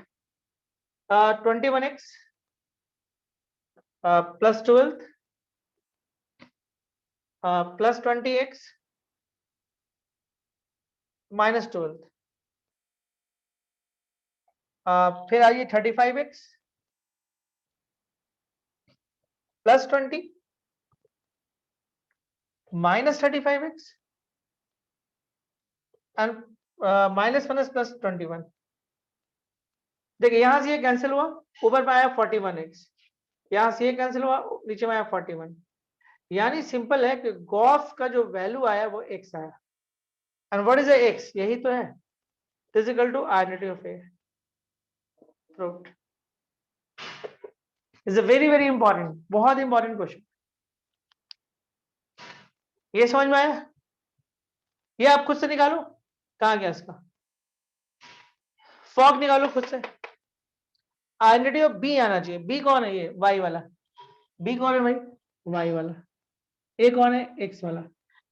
21x plus 12 plus 20x minus 12, फिर आइए 35x plus 20 minus 35x and minus 1 plus 21। देखिए यहां से ये कैंसिल हुआ, ऊपर में आया 41x, यहां से ये कैंसिल हुआ, नीचे में आया 41, यानी सिंपल है कि गॉफ का जो वैल्यू आया वो x आया, and what is the x, यही तो है, this is equal to identity of A, proved. Is a very very important, बहुत इंपॉर्टेंट क्वेश्चन, ये समझ में आया, ये आप खुद से निकालो, कहाँ गया इसका, फॉग निकालो खुद से, आइडेंटिटी ऑफ बी आना चाहिए, बी कौन है, ये वाई वाला, बी कौन है भाई, वाई वाला, ए कौन है, एक्स वाला,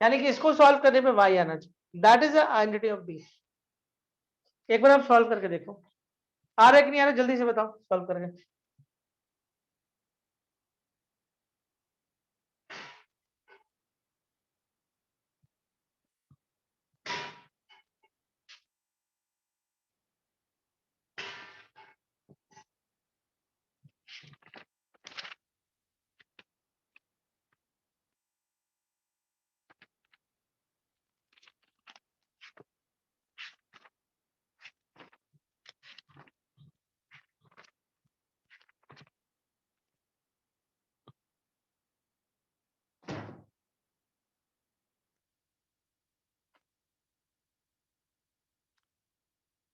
यानी कि इसको सॉल्व करने पे वाई आना चाहिए, that is the identity of B. एक बार आप सॉल्व करके देखो, आ रहा है कि नहीं आ रहा, जल्दी से बताओ सॉल्व करके।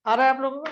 आ रहा है आप लोगों को?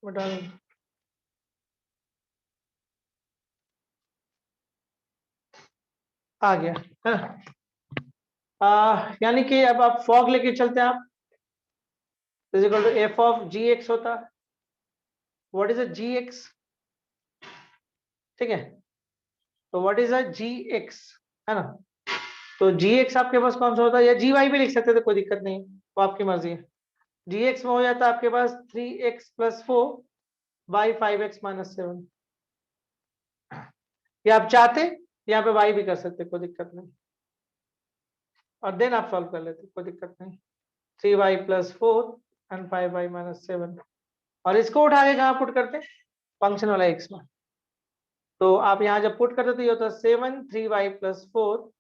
बता दो। आ गया है ना? यानी कि अब आप फॉग लेके चलते हैं आप, is equal to f of g x होता है। What is a g x? ठीक है, तो what is a g x, है ना? तो जी एक्स आपके पास कौन सा होता है, या जी वाई भी लिख सकते थे, कोई दिक्कत नहीं, वो आपकी मर्जी है। जी एक्स में हो जाता है आपके पास 3x+4 बाई 5x-7। या आप चाहते यहाँ पे वाई भी कर सकते, कोई दिक्कत नहीं, और देन आप सॉल्व कर लेते, कोई दिक्कत नहीं। 3y+4 एंड 5y-7, और इसको उठा के कहाँ पुट करते, फंक्शन वाला एक्स में। तो आप यहाँ जब पुट करते तो ये होता है 7 3y+4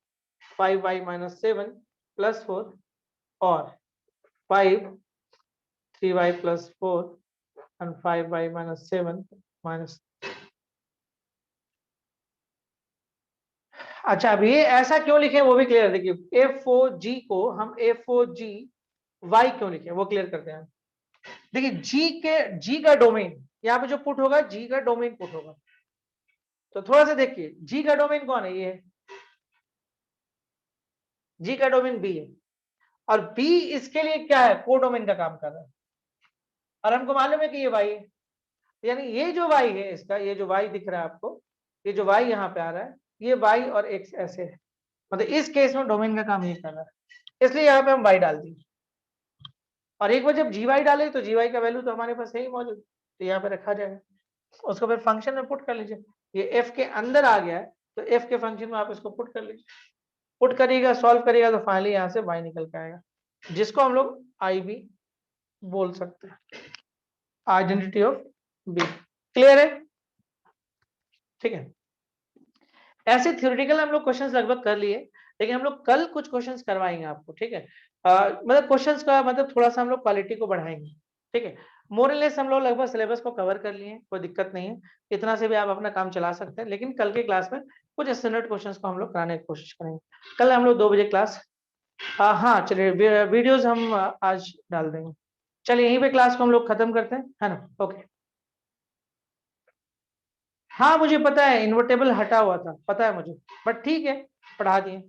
5y-7+4 और 5 3y+4 एंड 5y-7 माइनस। अच्छा, अब ये ऐसा क्यों लिखे वो भी क्लियर, देखिए F4G को हम F4G y क्यों लिखे वो क्लियर करते हैं। देखिए जी का डोमेन यहाँ पे जो पुट होगा, जी का डोमेन पुट होगा, तो थोड़ा सा देखिए जी का डोमेन कौन है, ये है, जी का डोमेन बी है, और बी इसके लिए क्या है, को डोमेन का काम कर रहा है, और हमको मालूम है कि ये वाई है, यानी ये जो वाई है इसका, ये जो वाई दिख रहा है आपको, ये जो वाई यहाँ पे आ रहा है, ये वाई और एक्स ऐसे है, मतलब इस केस में डोमेन का काम ये कर रहा है, इसलिए यहाँ पे हम वाई डाल दिए, और एक बार जब जी वाई डाले तो जी वाई का वैल्यू तो हमारे पास है ही मौजूद, तो यहाँ पे रखा जाएगा, उसको फिर फंक्शन में पुट कर लीजिए, ये एफ के अंदर आ गया है, तो एफ के फंक्शन में आप इसको पुट कर लीजिए, पुट करिएगा, सॉल्व करिएगा, तो फाइनली यहाँ से वाई निकल के आएगा, जिसको हम लोग आई बी बोल सकते हैं, आइडेंटिटी ऑफ बी। क्लियर है? ठीक है, ऐसे थ्योरेटिकल हम लोग क्वेश्चंस लगभग कर लिए, लेकिन हम लोग कल कुछ क्वेश्चंस करवाएंगे आपको, ठीक है? मतलब क्वेश्चंस का मतलब थोड़ा सा हम लोग क्वालिटी को बढ़ाएंगे, ठीक है? मोरलेस हम लोग लगभग सिलेबस को कवर कर लिए, कोई दिक्कत नहीं है, इतना से भी आप अपना काम चला सकते हैं, लेकिन कल के क्लास में कुछ स्टैंडर्ड क्वेश्चंस को हम लोग कराने की कोशिश करेंगे। कल हम लोग 2 बजे क्लास, हाँ चलिए, वीडियोज हम आज डाल देंगे। चलिए यहीं पे क्लास को हम लोग खत्म करते हैं, है ना? ओके। हाँ मुझे पता है, इन्वर्टेबल हटा हुआ था, पता है मुझे, बट ठीक है, पढ़ा दिए।